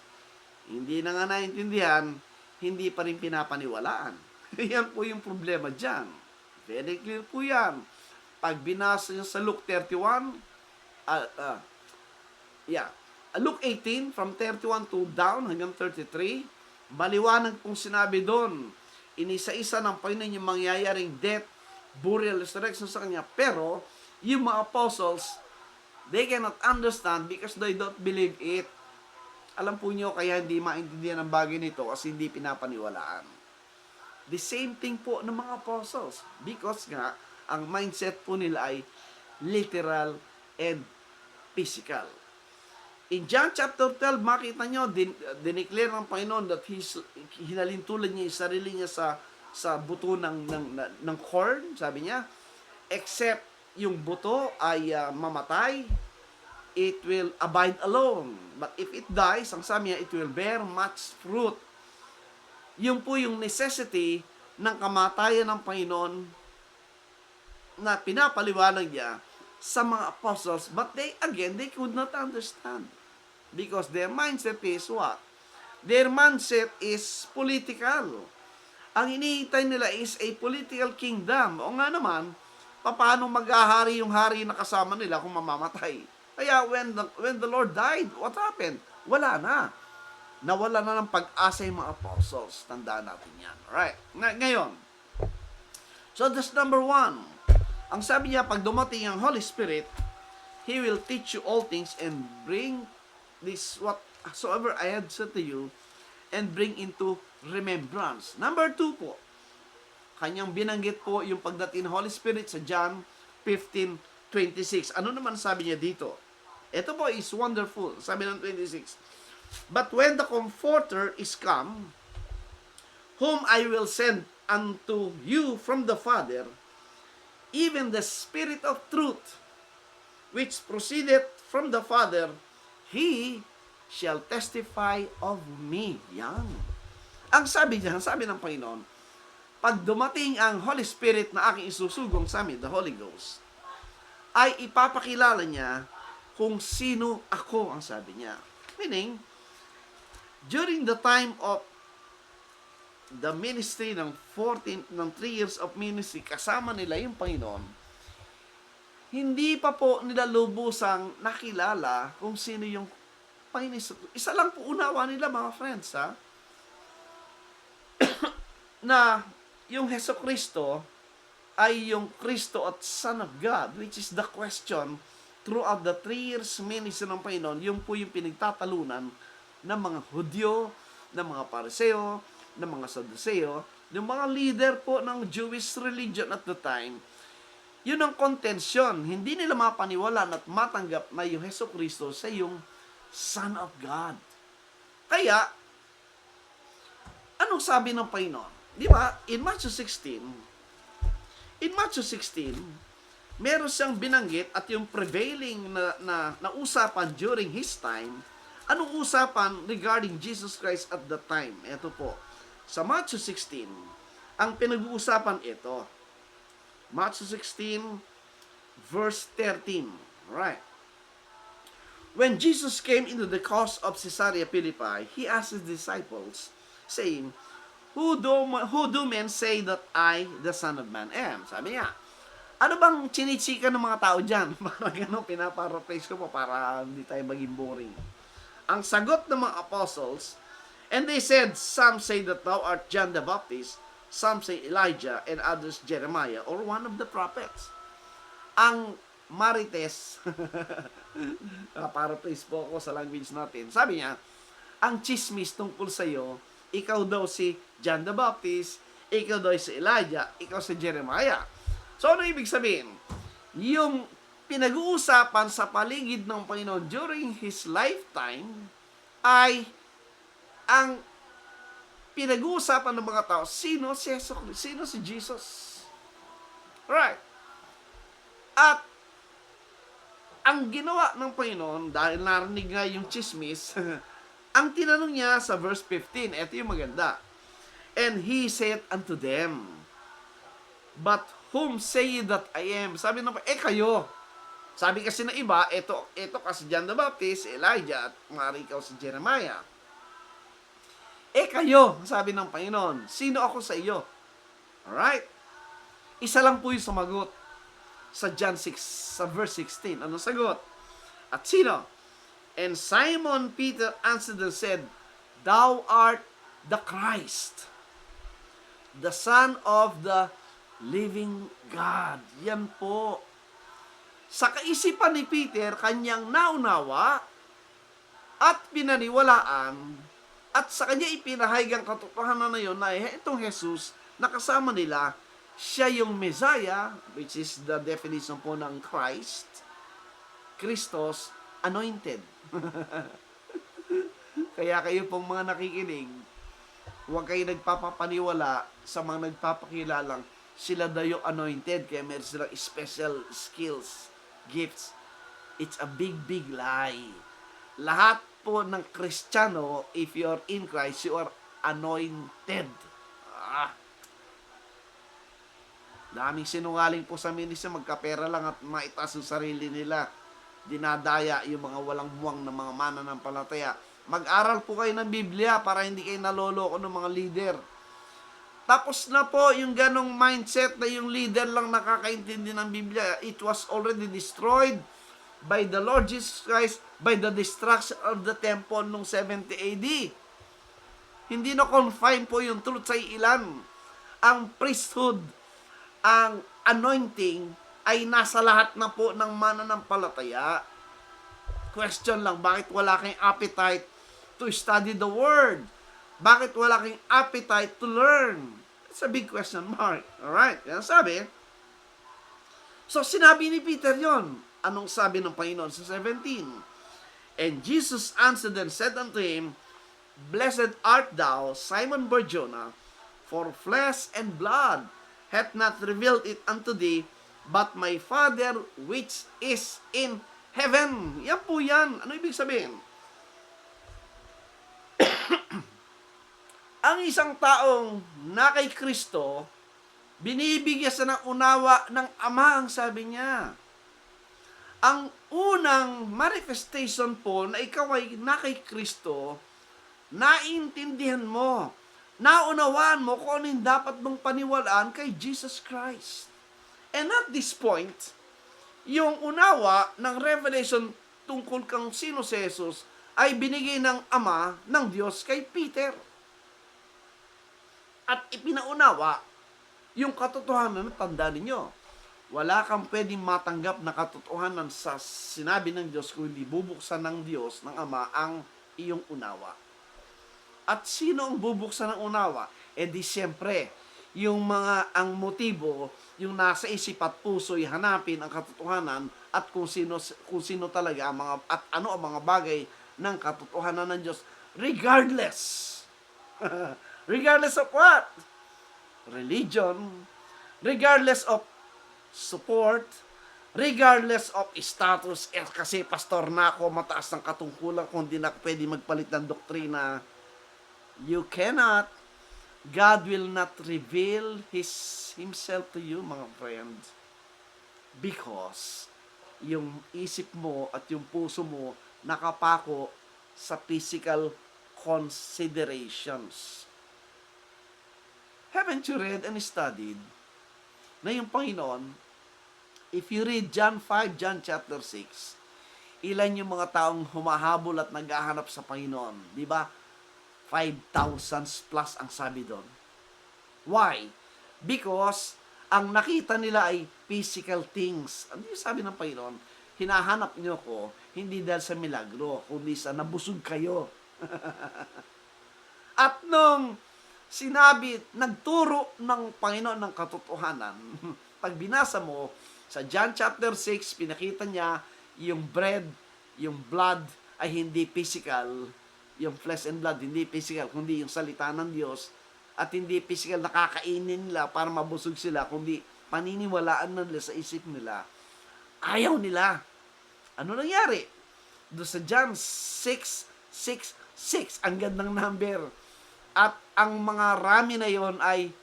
Hindi na nga naintindihan, hindi pa rin pinapaniwalaan. Yan po yung problema dyan. Very clear po yan. Pag binasa nyo sa Luke 31, Luke 18, from 31 to down hanggang 33, maliwanag pong sinabi doon, inisa-isa ng Panginoon yung mangyayaring death, burial, resurrection sa kanya. Pero, yung mga apostles, they cannot understand because they don't believe it. Alam po nyo, kaya hindi maintindihan ang bagay nito kasi hindi pinapaniwalaan. The same thing po ng mga apostles. Because nga, ang mindset po nila ay literal and physical. In John chapter 12, makita nyo, dineclare ng Panginoon that hinalintulad niya yung sarili niya sa buto ng corn, sabi niya, except yung buto ay mamatay, it will abide alone. But if it dies, ang sabi niya, it will bear much fruit. Yun po yung necessity ng kamatayan ng Panginoon na pinapaliwanag niya sa mga apostles. But they could not understand. Because their mindset is what? Their mindset is political. Ang iniintay nila is a political kingdom. O nga naman, paano maghahari yung hari na kasama nila kung mamamatay? Kaya when the Lord died, what happened? Wala na. Nawala na ng pag-asa yung mga apostles. Tandaan natin yan. Alright. Ngayon, so that's number 1. Ang sabi niya, pag dumating ang Holy Spirit, He will teach you all things and bring this whatsoever I had said to you and bring into remembrance. Number 2 po, kanyang binanggit po yung pagdating ng Holy Spirit sa John 15:26. Ano naman sabi niya dito? Ito po is wonderful. Sabi ng 26, but when the Comforter is come, whom I will send unto you from the Father, even the Spirit of truth, which proceedeth from the Father, He shall testify of me. Yan. Ang sabi niya, sabi ng Panginoon, pag dumating ang Holy Spirit na aking isusugong sa amin, the Holy Ghost, ay ipapakilala niya kung sino ako, ang sabi niya. Meaning, during the time of the ministry ng 3 years of ministry, kasama nila yung Panginoon, hindi pa po nila lubusang nakilala kung sino yung Panginoon. Isa lang po unawa nila, mga friends, ha? Na yung Hesukristo ay yung Kristo at Son of God, which is the question throughout the 3 years ministry ng Panginoon. Yung po yung pinagtatalunan ng mga Hudyo, ng mga Pariseo, ng mga Saduseo, ng mga leader po ng Jewish religion at the time. Yun ang kontensyon. Hindi nila mapaniwalaan at matanggap na yung Hesukristo sa yung Son of God. Kaya, anong sabi ng Panginoon? Di ba? In Matthew 16, meron siyang binanggit at yung prevailing na usapan during His time. Anong usapan regarding Jesus Christ at that time? Ito po. Sa Matthew 16, ang pinag-uusapan ito. Matthew 16, verse 13. Right. When Jesus came into the coast of Caesarea Philippi, He asked His disciples, saying, Who do men say that I, the Son of Man, am? Sabi niya, ano bang chinichika ng mga tao dyan? Parang gano'n, pinaparaphrase ko po para hindi tayo maging boring. Ang sagot ng mga apostles, and they said, some say that thou art John the Baptist, some say Elijah, and others Jeremiah, or one of the prophets. Ang marites, paraphrase po ako sa language natin, sabi niya, ang chismis tungkol sa iyo, ikaw daw si John the Baptist, ikaw daw si Elijah, ikaw si Jeremiah. So, ano ibig sabihin? Yung pinag-uusapan sa paligid ng Panginoon during His lifetime ay ang pinag-uusapan ng mga tao, sino si Jesus? Right. At ang ginawa ng Panginoon, dahil narinig nga yung chismis, ang tinanong niya sa verse 15, ito yung maganda. And He said unto them, but whom say ye that I am? Sabi ng kayo. Sabi kasi na iba, ito kasi John the Baptist, Elijah, at maaari ikaw si Jeremiah. Kayo, sabi ng Panginoon, sino ako sa iyo? Alright? Isa lang po yung sumagot sa John 6, sa verse 16. Ano sagot? At sino? And Simon Peter answered and said, Thou art the Christ, the Son of the living God. Yan po. Sa kaisipan ni Peter, kanyang naunawa at pinaniwalaan at sa kanya ipinahayag ang katotohanan na yun na itong Jesus na kasama nila, siya yung Messiah, which is the definition po ng Christ, Christos, anointed. Kaya kayo pong mga nakikinig, huwag kayo nagpapapaniwala sa mga nagpapakilalang sila daw yung anointed, kaya meron silang special skills, gifts. It's a big, big lie. Lahat po ng Kristiyano, if you are in Christ, you are anointed. Daming sinungaling po sa ministry, magkapera lang at maitaas ang sarili nila. Dinadaya yung mga walang muwang na mga mananampalataya. Mag-aral po kayo ng Biblia para hindi kayo naloloko ng mga leader. Tapos na po yung ganong mindset na yung leader lang nakakaintindi ng Biblia. It was already destroyed by the Lord Jesus Christ by the destruction of the temple noong 70 AD. Hindi na confine po yung truth sa ilan. Ang priesthood, ang anointing ay nasa lahat na po ng mananampalataya. Question lang, bakit wala kayong appetite to study the Word? Bakit wala kayong appetite to learn? It's a big question mark. Alright, yan sabi. So, sinabi ni Peter yon. Anong sabi ng Panginoon sa 17? And Jesus answered and said unto him, Blessed art thou, Simon Bar-Jonah, for flesh and blood hath not revealed it unto thee, but my Father which is in heaven. Yan po yan. Ano ibig sabihin? Ang isang taong na kay Kristo, binibigyan sa ng unawa ng Ama, ang sabi niya. Ang unang manifestation po na ikaw ay na kay Kristo, naintindihan mo, naunawaan mo kung ano yung dapat mong paniwalaan kay Jesus Christ. And at this point, yung unawa ng revelation tungkol kang sino si Jesus ay binigay ng Ama ng Diyos kay Peter. At ipinaunawa yung katotohanan na tanda ninyo. Wala kang pwedeng matanggap na katotohanan sa sinabi ng Diyos kung hindi bubuksan ng Diyos, ng Ama, ang iyong unawa. At sino ang bubuksan ng unawa? E di siyempre, yung ang motibo, yung nasa isip at puso, hanapin ang katotohanan at kung sino talaga ang mga, at ano ang mga bagay ng katotohanan ng Diyos, regardless. Regardless of what? Religion, regardless of support, regardless of status, kasi pastor na ako, mataas ng katungkulan, kung di na pwede magpalit ng doktrina, you cannot. God will not reveal Himself to you, mga friends, because yung isip mo at yung puso mo nakapako sa physical considerations. Haven't you read and studied na yung Panginoon, if you read John 5, John chapter 6, ilan yung mga taong humahabol at naghahanap sa Panginoon? Di ba? 5,000 plus ang sabi doon. Why? Because ang nakita nila ay physical things. Ano yung sabi ng Panginoon? Hinahanap niyo ko, hindi dahil sa milagro, kundi sa nabusog kayo. At nung sinabi, nagturo ng Panginoon ng katotohanan, pag binasa mo, sa John chapter 6, pinakita niya yung bread, yung blood ay hindi physical, yung flesh and blood, hindi physical, kundi yung salita ng Diyos, at hindi physical nakakainin nila para mabusog sila, kundi paniniwalaan nila sa isip nila. Ayaw nila. Ano nangyari? Doon sa John 6:6, ang gandang number. At ang mga rami na yon ay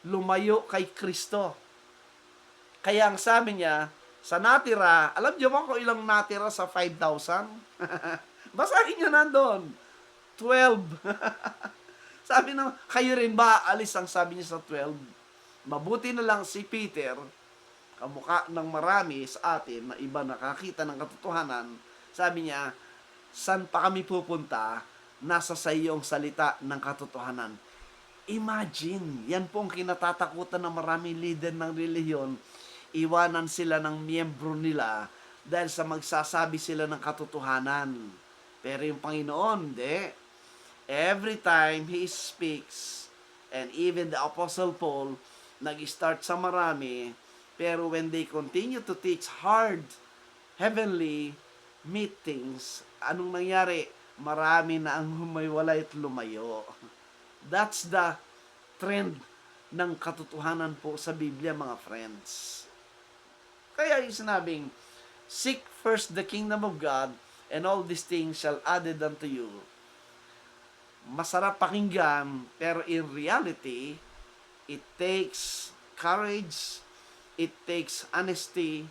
lumayo kay Kristo. Kaya ang sabi niya, sa natira, alam niyo ba kung ilang natira sa 5,000? Basahin niyo nandun. 12. Sabi na, kayo rin ba alis, ang sabi niya sa 12? Mabuti na lang si Peter, kamukha ng marami sa atin na iba nakakita ng katotohanan, sabi niya, saan pa kami pupunta? Nasa sa iyong salita ng katotohanan. Imagine, yan po ang kinatatakutan ng maraming leader ng relihiyon. Iwanan sila ng miyembro nila dahil sa magsasabi sila ng katotohanan. Pero yung Panginoon, hindi. Every time He speaks, and even the Apostle Paul, nag-start sa marami, pero when they continue to teach hard, heavenly meetings, anong nangyari? Marami na ang humaywalay at lumayo. That's the trend ng katotohanan po sa Biblia, mga friends. Kaya yung sinabing, seek first the kingdom of God, and all these things shall added unto you. Masarap pakinggan, pero in reality, it takes courage, it takes honesty,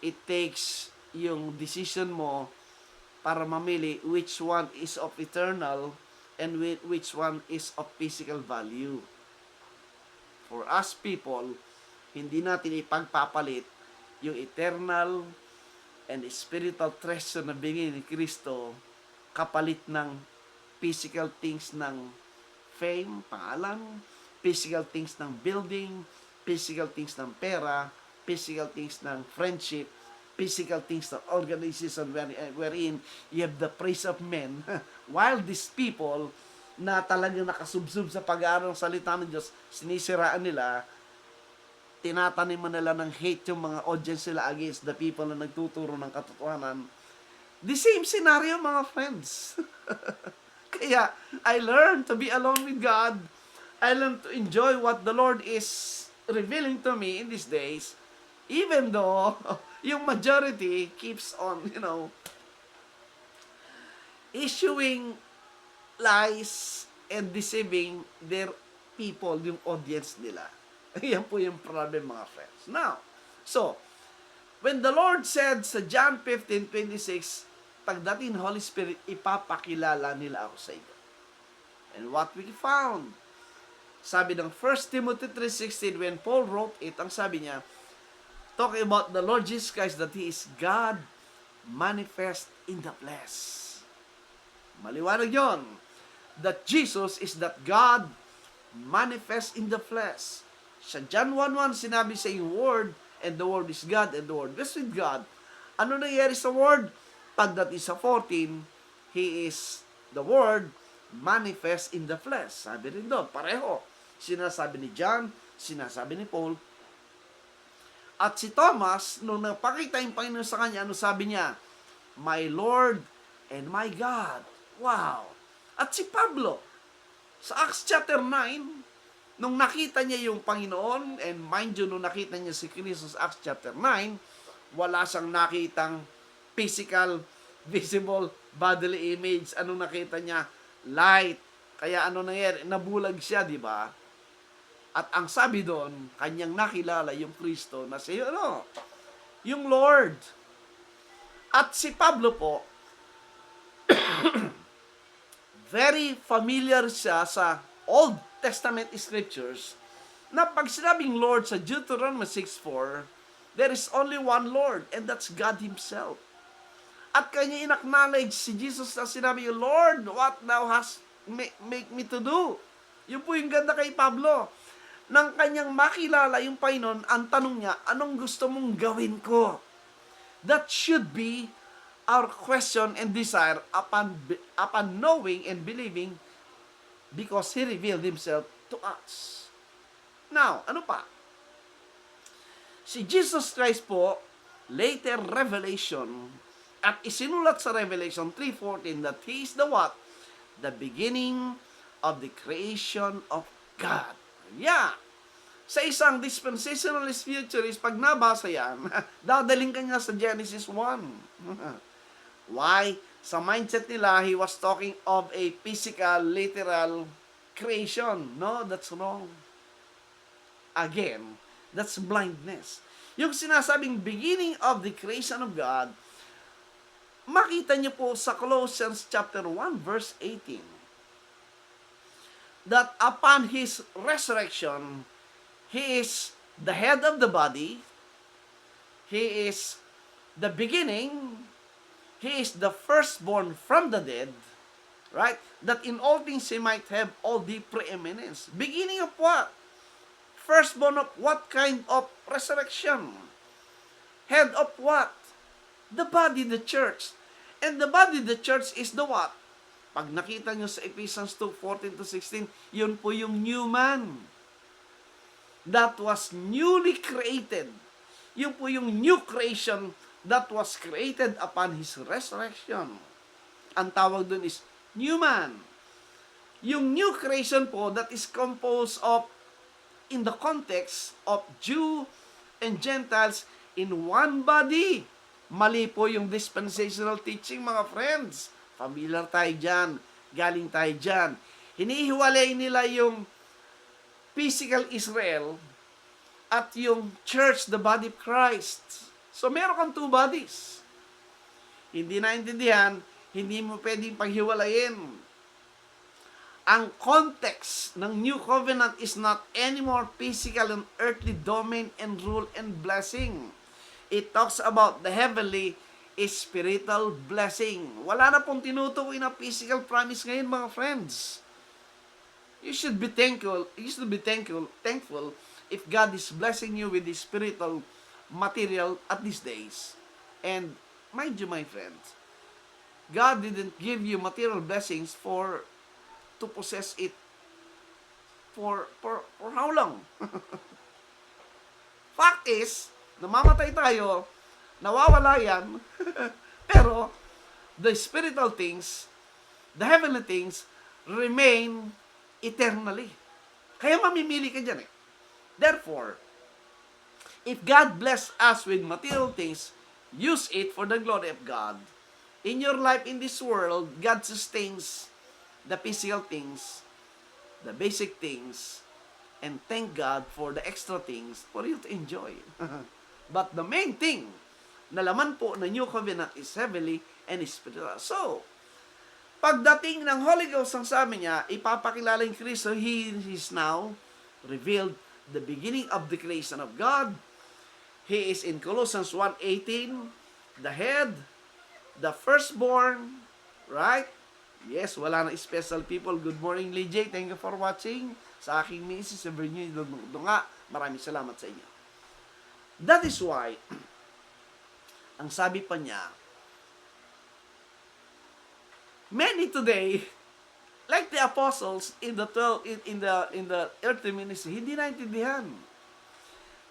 it takes yung decision mo para mamili which one is of eternal and which one is of physical value. For us people, hindi natin ipagpapalit yung eternal and spiritual treasure na binigay ni Kristo kapalit ng physical things ng fame, pangalan, physical things ng building, physical things ng pera, physical things ng friendship, physical things ng organization wherein you have the praise of men, while these people na talagang nakasubsub sa pag-aaral ng salita ng Diyos, sinisiraan nila, tinataniman nila ng hate yung mga audience nila against the people na nagtuturo ng katotohanan. The same scenario, mga friends. Kaya, I learned to be alone with God. I learned to enjoy what the Lord is revealing to me in these days, even though yung majority keeps on, issuing lies and deceiving their people, yung audience nila. Yan po yung problem, mga friends. Now, so, when the Lord said sa John 15:26, pagdating Holy Spirit, ipapakilala nila ako sa iyo. And what we found, sabi ng 1 Timothy 3:16, when Paul wrote it, ang sabi niya, talking about the Lord Jesus Christ, that He is God manifest in the flesh. Maliwanag yon, that Jesus is that God manifest in the flesh. Sa John 1:1, sinabi sa yung Word, and the Word is God, and the Word was with God. Ano nangyari sa Word? Pagdating sa 14, He is the Word manifest in the flesh. Sabi rin doon, pareho. Sinasabi ni John, sinasabi ni Paul. At si Thomas, nung napakita yung Panginoon sa kanya, ano sabi niya? My Lord and my God. Wow! At si Pablo, sa Acts chapter 9, nung nakita niya yung Panginoon, and mind you, nung nakita niya si Kristo sa Acts chapter 9, wala siyang nakitang physical, visible, bodily image. Anong nakita niya? Light. Kaya ano nangyari? Nabulag siya, di ba? At ang sabi doon, kanyang nakilala yung Kristo na si, yung Lord. At si Pablo po, very familiar siya sa Old Testament scriptures na pag sinabing Lord sa Deuteronomy 6:4, there is only one Lord, and that's God Himself. At kanya in-acknowledge si Jesus na sinabi, Lord, what thou hast make me to do? Yun po yung ganda kay Pablo. Nang kanyang makilala yung Panginoon, ang tanong niya, anong gusto mong gawin ko? That should be our question and desire upon knowing and believing, because He revealed Himself to us. Now, ano pa? Si Jesus Christ po, later revelation, at isinulat sa Revelation 3:14 that He is the what? The beginning of the creation of God. Yeah. Sa isang dispensationalist futurist, pag nabasa yan, dadaling ka niya sa Genesis 1. Why? Sa mindset nila, He was talking of a physical, literal creation. No, that's wrong. Again, that's blindness. Yung sinasabing beginning of the creation of God, makita niyo po sa Colossians chapter 1 verse 18 that upon His resurrection, He is the head of the body, He is the beginning, He is the firstborn from the dead. Right? That in all things he might have all the preeminence. Beginning of what? Firstborn of what kind of resurrection? Head of what? The body, the church. And the body, the church is the what? Pag nakita nyo sa Ephesians 2:14 to 16, yun po yung new man that was newly created. Yun po yung new creation that was created upon His resurrection. Ang tawag dun is new man. Yung new creation po that is composed of, in the context of Jew and Gentiles in one body. Mali po yung dispensational teaching, mga friends. Familiar tayo dyan. Galing tayo dyan. Hinihiwalay nila yung physical Israel at yung church, the body of Christ. So, meron kang two bodies. Hindi naintindihan, hindi mo pwedeng paghiwalayin. Ang context ng New Covenant is not anymore physical and earthly domain and rule and blessing. It talks about the heavenly spiritual blessing. Wala na pong tinutukoy na physical promise ngayon, mga friends. You should be thankful if God is blessing you with the spiritual material at these days. And mind you, my friends, God didn't give you material blessings to possess it for how long? Fact is, namamatay tayo, nawawala yan, pero the spiritual things, the heavenly things, remain eternally. Kaya mamimili ka dyan eh. Therefore, if God bless us with material things, use it for the glory of God. In your life in this world, God sustains the physical things, the basic things, and thank God for the extra things for you to enjoy. But the main thing na laman po ng New Covenant is heavenly and spiritual. So, pagdating ng Holy Ghost, ang sabi niya, ipapakilala yung Kristo, He is now revealed the beginning of the creation of God. He is in Colossians 1:18, the head, the firstborn, right? Yes, wala na special people. Good morning, Lee J. Thank you for watching. Sa aking misis, sa Bernie Dunga, maraming salamat sa inyo. That is why, ang sabi pa niya, many today, like the apostles in the earthly ministry, hindi naintindihan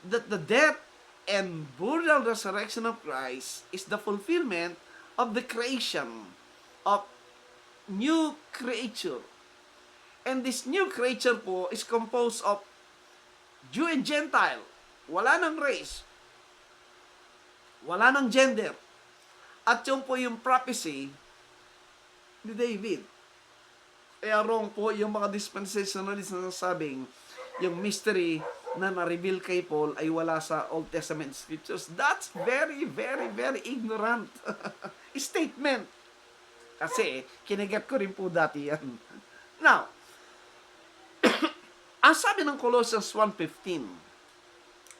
that the death and burial resurrection of Christ is the fulfillment of the creation of new creature. And this new creature po is composed of Jew and Gentile. Wala ng race. Wala ng gender. At yun po yung prophecy ni David. Kaya wrong po yung mga dispensationalists na nasabing yung mystery na na-reveal kay Paul ay wala sa Old Testament scriptures. That's very, very, very ignorant statement. Kasi, kinigat ko rin po dati yan. Now, ang sabi ng Colossians 1:15,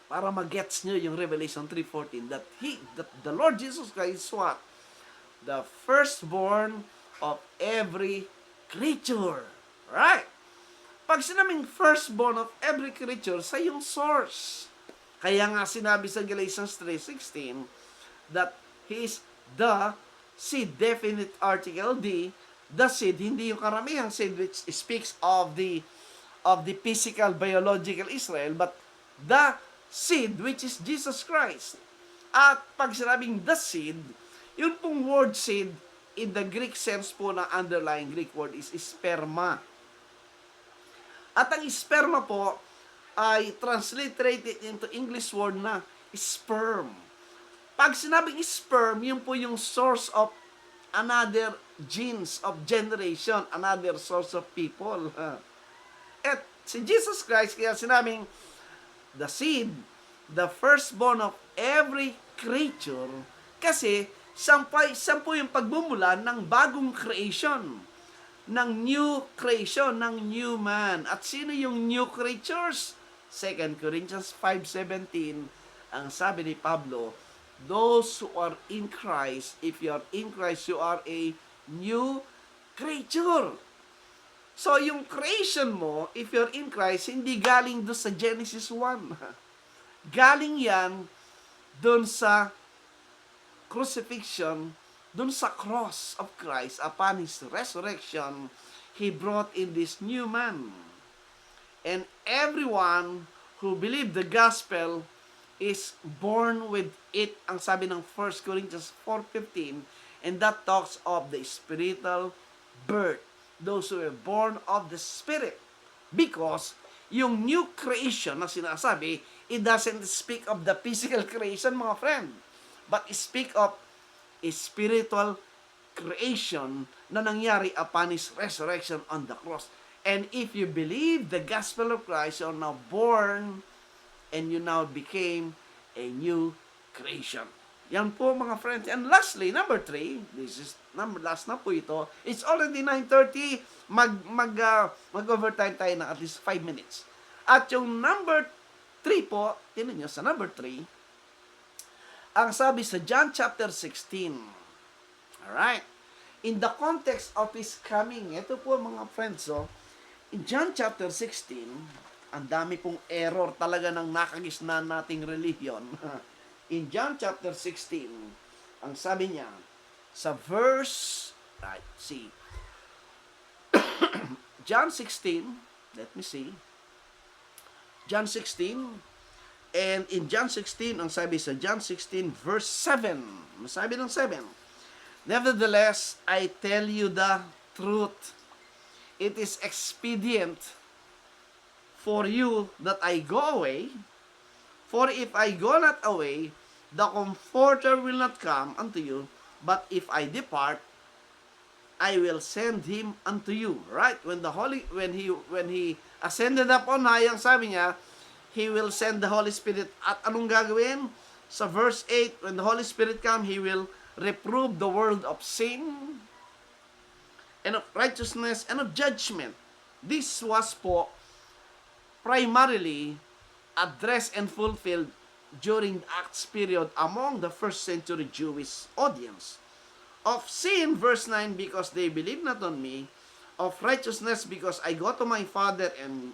para mag-gets nyo yung Revelation 3:14, that the Lord Jesus Christ is what? The firstborn of every creature. Right? Pag sinabing firstborn of every creature, sa yung source. Kaya nga sinabi sa Galatians 3:16 that He is the seed, definite article, the seed, hindi yung karamihang seed which speaks of the physical, biological Israel, but the seed which is Jesus Christ. At pag sinabing the seed, yun pong word seed, in the Greek sense po na underlying Greek word is sperma. At ang sperma po ay transliterated into English word na sperm. Pag sinabing sperm, yun po yung source of another genes of generation, another source of people. At si Jesus Christ, kaya sinabing the seed, the firstborn of every creature, kasi siya po yung pagbumulan ng bagong creation, ng new creation, ng new man. At sino yung new creatures? 2 Corinthians 5:17, ang sabi ni Pablo, those who are in Christ, if you are in Christ, you are a new creature. So, yung creation mo, if you're in Christ, hindi galing doon sa Genesis 1. Galing yan doon sa crucifixion, doon sa cross of Christ. Upon His resurrection, He brought in this new man. And everyone who believe the gospel is born with it, ang sabi ng 1 Corinthians 4:15, and that talks of the spiritual birth. Those who are born of the Spirit. Because yung new creation na sinasabi, it doesn't speak of the physical creation, mga friend, but it speak of a spiritual creation na nangyari upon His resurrection on the cross. And if you believe the gospel of Christ, you're now born and you now became a new creation. Yan po, mga friends. And lastly, number 3, this is last na po ito. It's already 9:30. Mag-overtime tayo ng at least 5 minutes. At yung number 3 po, tinan nyo, sa number 3, ang sabi sa John chapter 16. Alright. In the context of His coming, ito po mga friends, in John chapter 16, ang dami pong error talaga ng nakagisnan nating religion. In John chapter 16, ang sabi niya, sa verse, John 16, let me see, John 16, and in John 16, ang sabi sa John 16, verse 7, masabi ng 7, nevertheless, I tell you the truth, it is expedient for you that I go away, for if I go not away, the Comforter will not come unto you, but if I depart, I will send Him unto you. Right? When he ascended up on high, ang sabi niya, He will send the Holy Spirit. At anong gagawin? Sa verse 8, when the Holy Spirit come, He will reprove the world of sin, and of righteousness, and of judgment. This was po primarily addressed and fulfilled during the Acts period among the first century Jewish audience. Of sin, verse 9, because they believe not on me. Of righteousness, because I go to my Father, and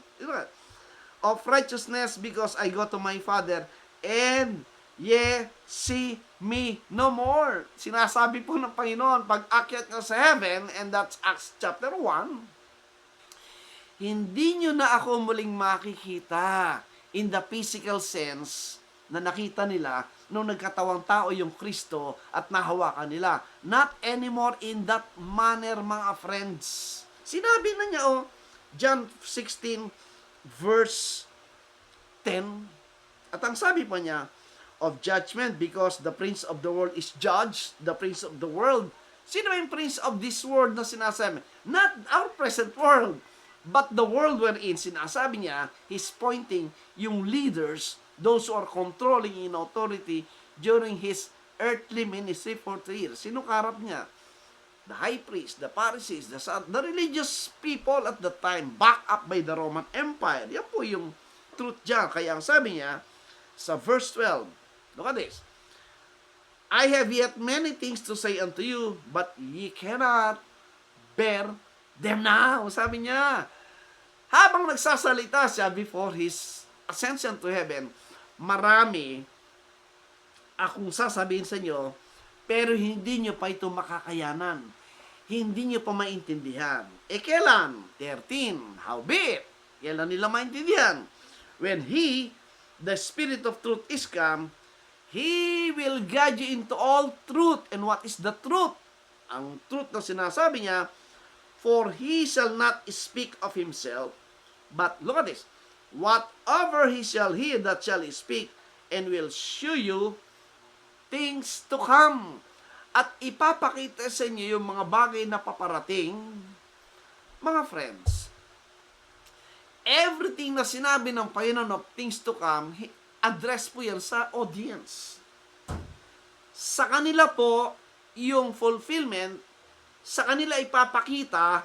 of righteousness, because I go to my Father, and ye see me no more. Sinasabi po ng Panginoon, pag akyat nyo sa heaven, and that's Acts chapter 1, hindi nyo na ako muling makikita in the physical sense na nakita nila nung nagkatawang tao yung Kristo at nahawakan nila. Not anymore in that manner, mga friends. Sinabi na niya, John 16, verse 10, at ang sabi pa niya, of judgment, because the prince of the world is judged, the prince of the world. Sino yung prince of this world na sinasabi? Not our present world, but the world we're in. Sinasabi niya, he's pointing yung leaders, those who are controlling in authority during His earthly ministry for 3 years. Sino karap niya? The high priest, the Pharisees, the religious people at the time, backed up by the Roman Empire. Yan po yung truth dyan. Kaya ang sabi niya, sa verse 12, look at this. I have yet many things to say unto you, but ye cannot bear them now. Sabi niya, habang nagsasalita siya before His ascension to heaven, marami akong sasabihin sa inyo, pero hindi nyo pa ito makakayanan. Hindi nyo pa maintindihan. Kailan? 13. Howbeit, kailan nila maintindihan? When He, the Spirit of truth, is come, He will guide you into all truth. And what is the truth? Ang truth na sinasabi niya, for He shall not speak of Himself, but, look at this, whatever He shall hear, that shall He speak, and will show you things to come. At ipapakita sa inyo yung mga bagay na paparating. Mga friends, everything na sinabi ng Panginoon of things to come, address po yan sa audience. Sa kanila po, yung fulfillment, sa kanila ipapakita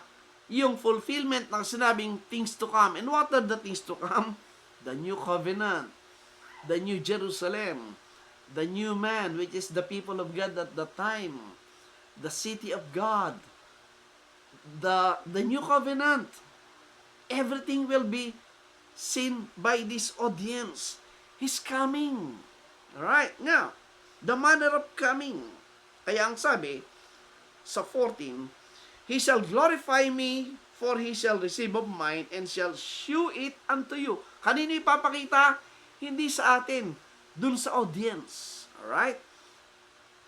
yung fulfillment ng sinabing things to come. And what are the things to come? The new covenant, the new Jerusalem, the new man, which is the people of God at the time, the city of God, the new covenant. Everything will be seen by this audience. He's coming. Alright, now, the manner of coming. Kaya ang sabi, sa 14, He shall glorify me, for He shall receive of mine, and shall shew it unto you. Kanino ipapakita? Hindi sa atin, dun sa audience. Alright?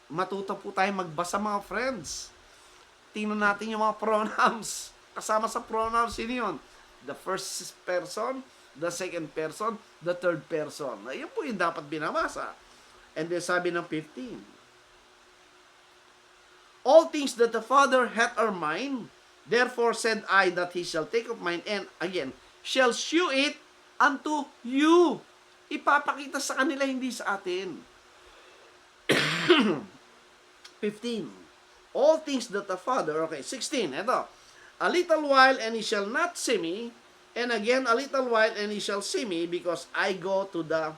Matuto po tayo magbasa, mga friends. Tingnan natin yung mga pronouns. Kasama sa pronouns, sino yun? The first person, the second person, the third person. Ayun po yung dapat binabasa. And then sabi ng 15, all things that the Father hath are mine, therefore said I that He shall take of mine, and again, shall shew it unto you. Ipapakita sa kanila, hindi sa atin. 15, all things that the Father, okay, 16, eto, a little while and He shall not see me, and again a little while and He shall see me, because I go to the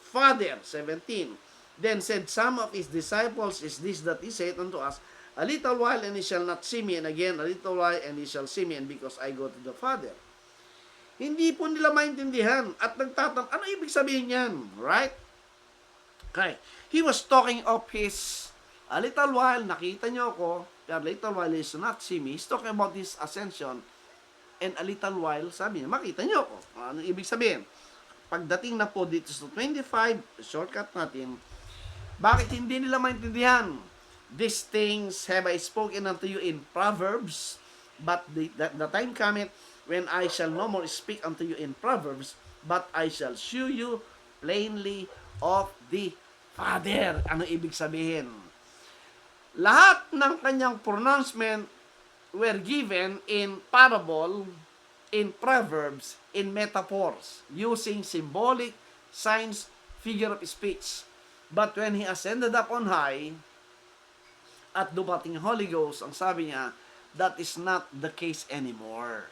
Father. 17, then said some of His disciples, is this that He said unto us, a little while and He shall not see me, and again a little while and He shall see me, and because I go to the Father. Hindi po nila maintindihan at nagtatanong, ano ibig sabihin yan? Right? Okay. He was talking of His, a little while, nakita niyo ako, a little while He shall not see me. He's talking about His ascension, and a little while, sabi niya, makita niyo ako. Ano ibig sabihin? Pagdating na po dito sa 25, shortcut natin, bakit hindi nila maintindihan? These things have I spoken unto you in Proverbs, but the time cometh when I shall no more speak unto you in Proverbs, but I shall shew you plainly of the Father. Ano ibig sabihin? Lahat ng kanyang pronouncement were given in parable, in proverbs, in metaphors, using symbolic signs, figure of speech. But when He ascended up on high, at dumating Holy Ghost, ang sabi niya, that is not the case anymore.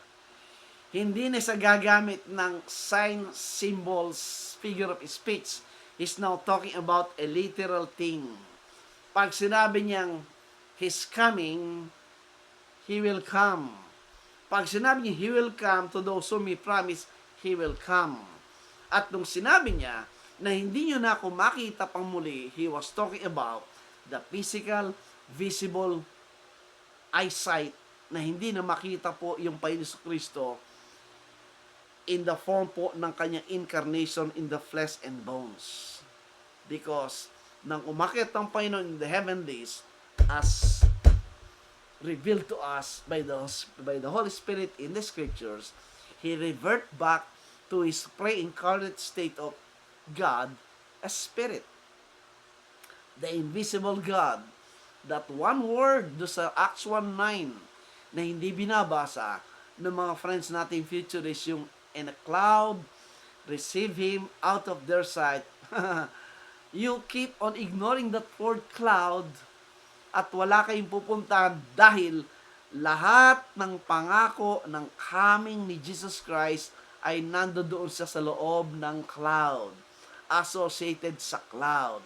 Hindi na siya gagamit ng sign, symbols, figure of speech. He's now talking about a literal thing. Pag sinabi niyang, He's coming, He will come. Pag sinabi niya, He will come, to those whom He promised, He will come. At nung sinabi niya, na hindi niyo na ako makita pang muli, He was talking about the physical, visible eyesight na hindi na makita po yung Panginoon Kristo in the form po ng kanyang incarnation in the flesh and bones. Because nang umakyat ang Panginoon in the heavenlies, as revealed to us by the Holy Spirit in the Scriptures, He revert back to His pre-incarnate state of God as Spirit. The invisible God, that one word do sa Acts 1:9 na hindi binabasa ng mga friends nating futurists, yung in a cloud, receive Him out of their sight. You keep on ignoring that word cloud at wala kayong pupuntahan dahil lahat ng pangako ng coming ni Jesus Christ ay nandoon siya sa loob ng cloud, associated sa cloud.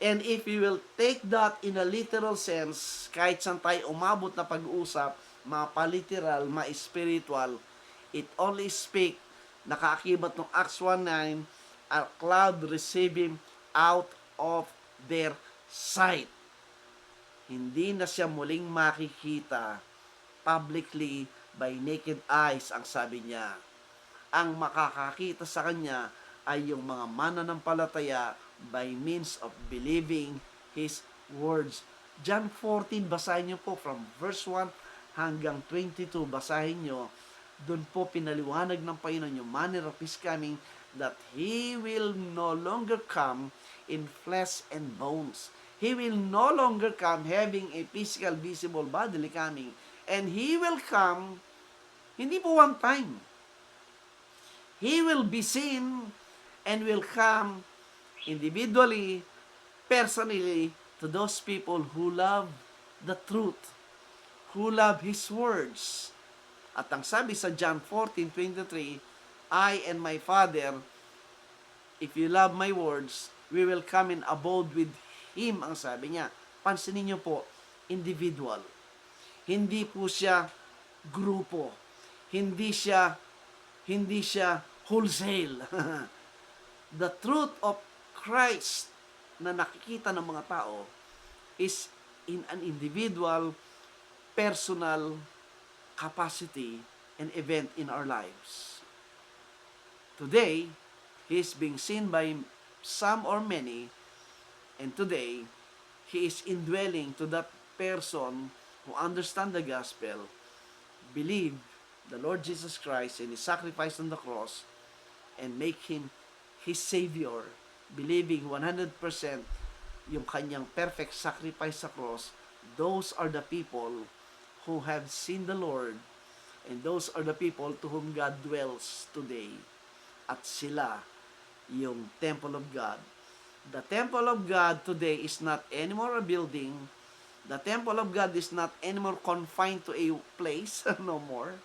And if you will take that in a literal sense, kahit saan tayo umabot na pag-uusap, mapa-literal, ma-spiritual, it only speak, nakaakibat ng Acts 1:9, a cloud receive Him out of their sight. Hindi na siya muling makikita publicly by naked eyes, ang sabi niya. Ang makakakita sa Kanya ay yung mga mananampalataya by means of believing His words. John 14, basahin niyo po from verse 1 hanggang 22, basahin niyo. Doon po pinaliwanag ng Panginoon yung manner of His coming, that He will no longer come in flesh and bones. He will no longer come having a physical, visible, bodily coming. And He will come, hindi po one time. He will be seen and will come individually, personally, to those people who love the truth, who love His words. At ang sabi sa John 14:23, I and my Father, if you love my words, we will come and abode with Him, ang sabi niya. Pansinin niyo po, individual. Hindi po siya grupo. Hindi siya wholesale. The truth of Christ na nakikita ng mga tao is in an individual, personal capacity and event in our lives. Today, He is being seen by some or many, and today, He is indwelling to that person who understand the gospel, believe the Lord Jesus Christ and His sacrifice on the cross, and make Him His Savior, believing 100% yung kanyang perfect sacrifice sa cross. Those are the people who have seen the Lord, and those are the people to whom God dwells today. At sila yung temple of God. The temple of God today is not anymore a building. The temple of God is not anymore confined to a place, no more.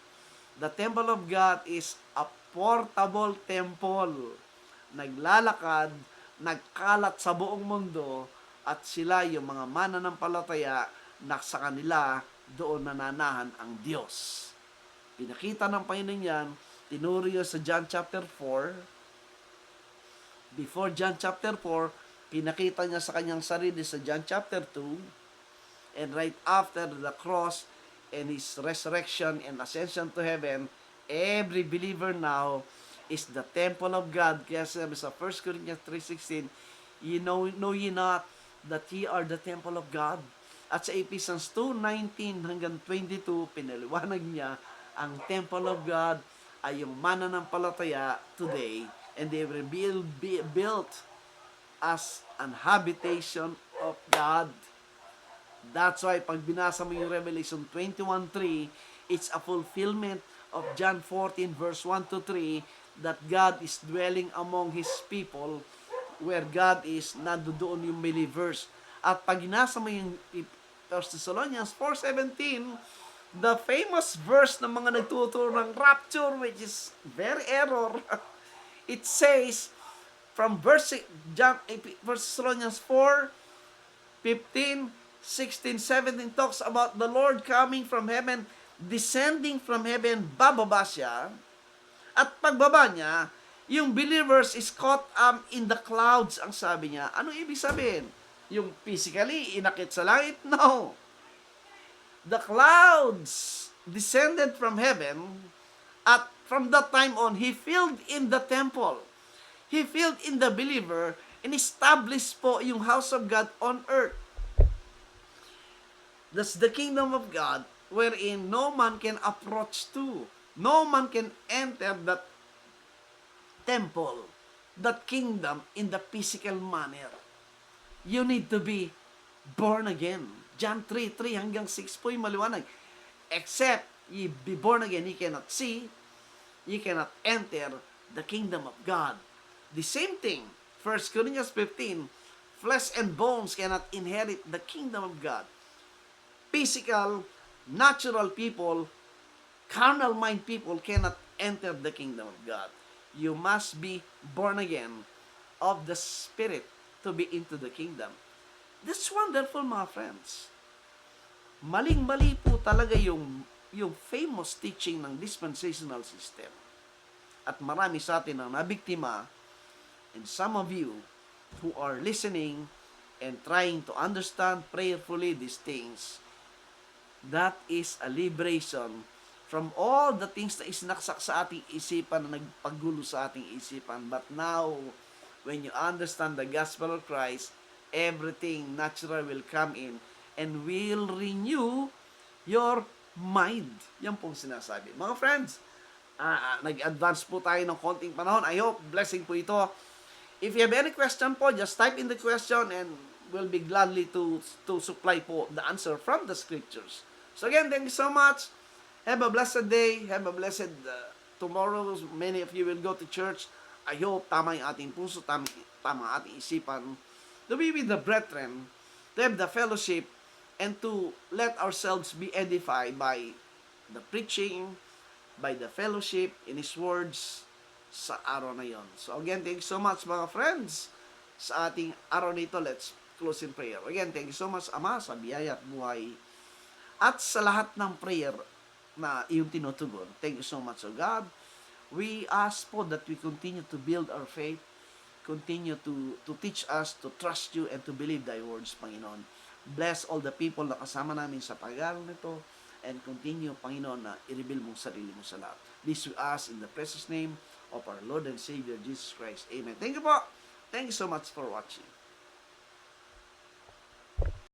The temple of God is a portable temple. Naglalakad, nagkalat sa buong mundo, at sila yung mga mananampalataya na sa kanila doon nananahan ang Diyos. Pinakita ng Panginoon yan, tinuro sa John chapter 4. Before John chapter 4, pinakita niya sa kanyang sarili sa John chapter 2. And right after the cross and His resurrection and ascension to heaven, every believer now is the temple of God. Kaya sabi sa 1 Corinthians 3:16, know ye not that ye are the temple of God? At sa Ephesians 2:19 hanggang 22, pinaliwanag niya ang temple of God ay yung mananampalataya today, and they will be built as an habitation of God. That's why pag binasa mo yung Revelation 21:3, it's a fulfillment of John 14 verse 1 to 3, that God is dwelling among His people. Where God is, nandoon yung believers. At pag binasa mo yung 1 Thessalonians 4:17, the famous verse ng mga nagtuturo ng rapture, which is very error. It says, from verse 1 Thessalonians 4:15, 16, 17 talks about the Lord coming from heaven, descending from heaven, bababa siya. At pagbaba niya, yung believers is caught up in the clouds, ang sabi niya. Ano ibig sabihin? Yung physically, inakit sa langit? No. The clouds descended from heaven, at from that time on, He filled in the temple. He filled in the believer, and established po yung house of God on earth. That's the kingdom of God, wherein no man can approach to. No man can enter that temple, that kingdom, in the physical manner. You need to be born again. John 3:3 hanggang 6 po yung maliwanag. Except ye be born again, ye cannot see, ye cannot enter the kingdom of God. The same thing, 1 Corinthians 15, flesh and bones cannot inherit the kingdom of God. Physical, natural people, carnal mind people cannot enter the kingdom of God. You must be born again of the Spirit to be into the kingdom. That's wonderful, mga friends. Maling-mali po talaga yung famous teaching ng dispensational system. At marami sa atin ang nabiktima, and some of you who are listening and trying to understand prayerfully these things, that is a liberation from all the things na isinaksak sa ating isipan, na nagpagulo sa ating isipan. But now, when you understand the gospel of Christ, everything natural will come in and will renew your mind. Yan pong sinasabi. Mga friends, nag-advance po tayo ng konting panahon. I hope blessing po ito. If you have any question po, just type in the question and we'll be gladly to supply po the answer from the scriptures. So again, thank you so much. Have a blessed day. Have a blessed tomorrow. Many of you will go to church. I hope tama yung ating puso, tama ang ating isipan, to be with the brethren, to have the fellowship, and to let ourselves be edified by the preaching, by the fellowship in His words sa araw na yon. So again, thank you so much, mga friends. Sa ating araw nito, let's close in prayer. Again, thank you so much, Ama, sa biyaya at buhay. At sa lahat ng prayer na iyong tinutugon. Thank you so much, O God. We ask po that we continue to build our faith, continue to teach us to trust you and to believe thy words, Panginoon. Bless all the people na kasama namin sa pag-aaral nito and continue, Panginoon, na i-reveal mong sarili mo sa lahat. This we ask in the precious name of our Lord and Savior, Jesus Christ. Amen. Thank you po. Thank you so much for watching.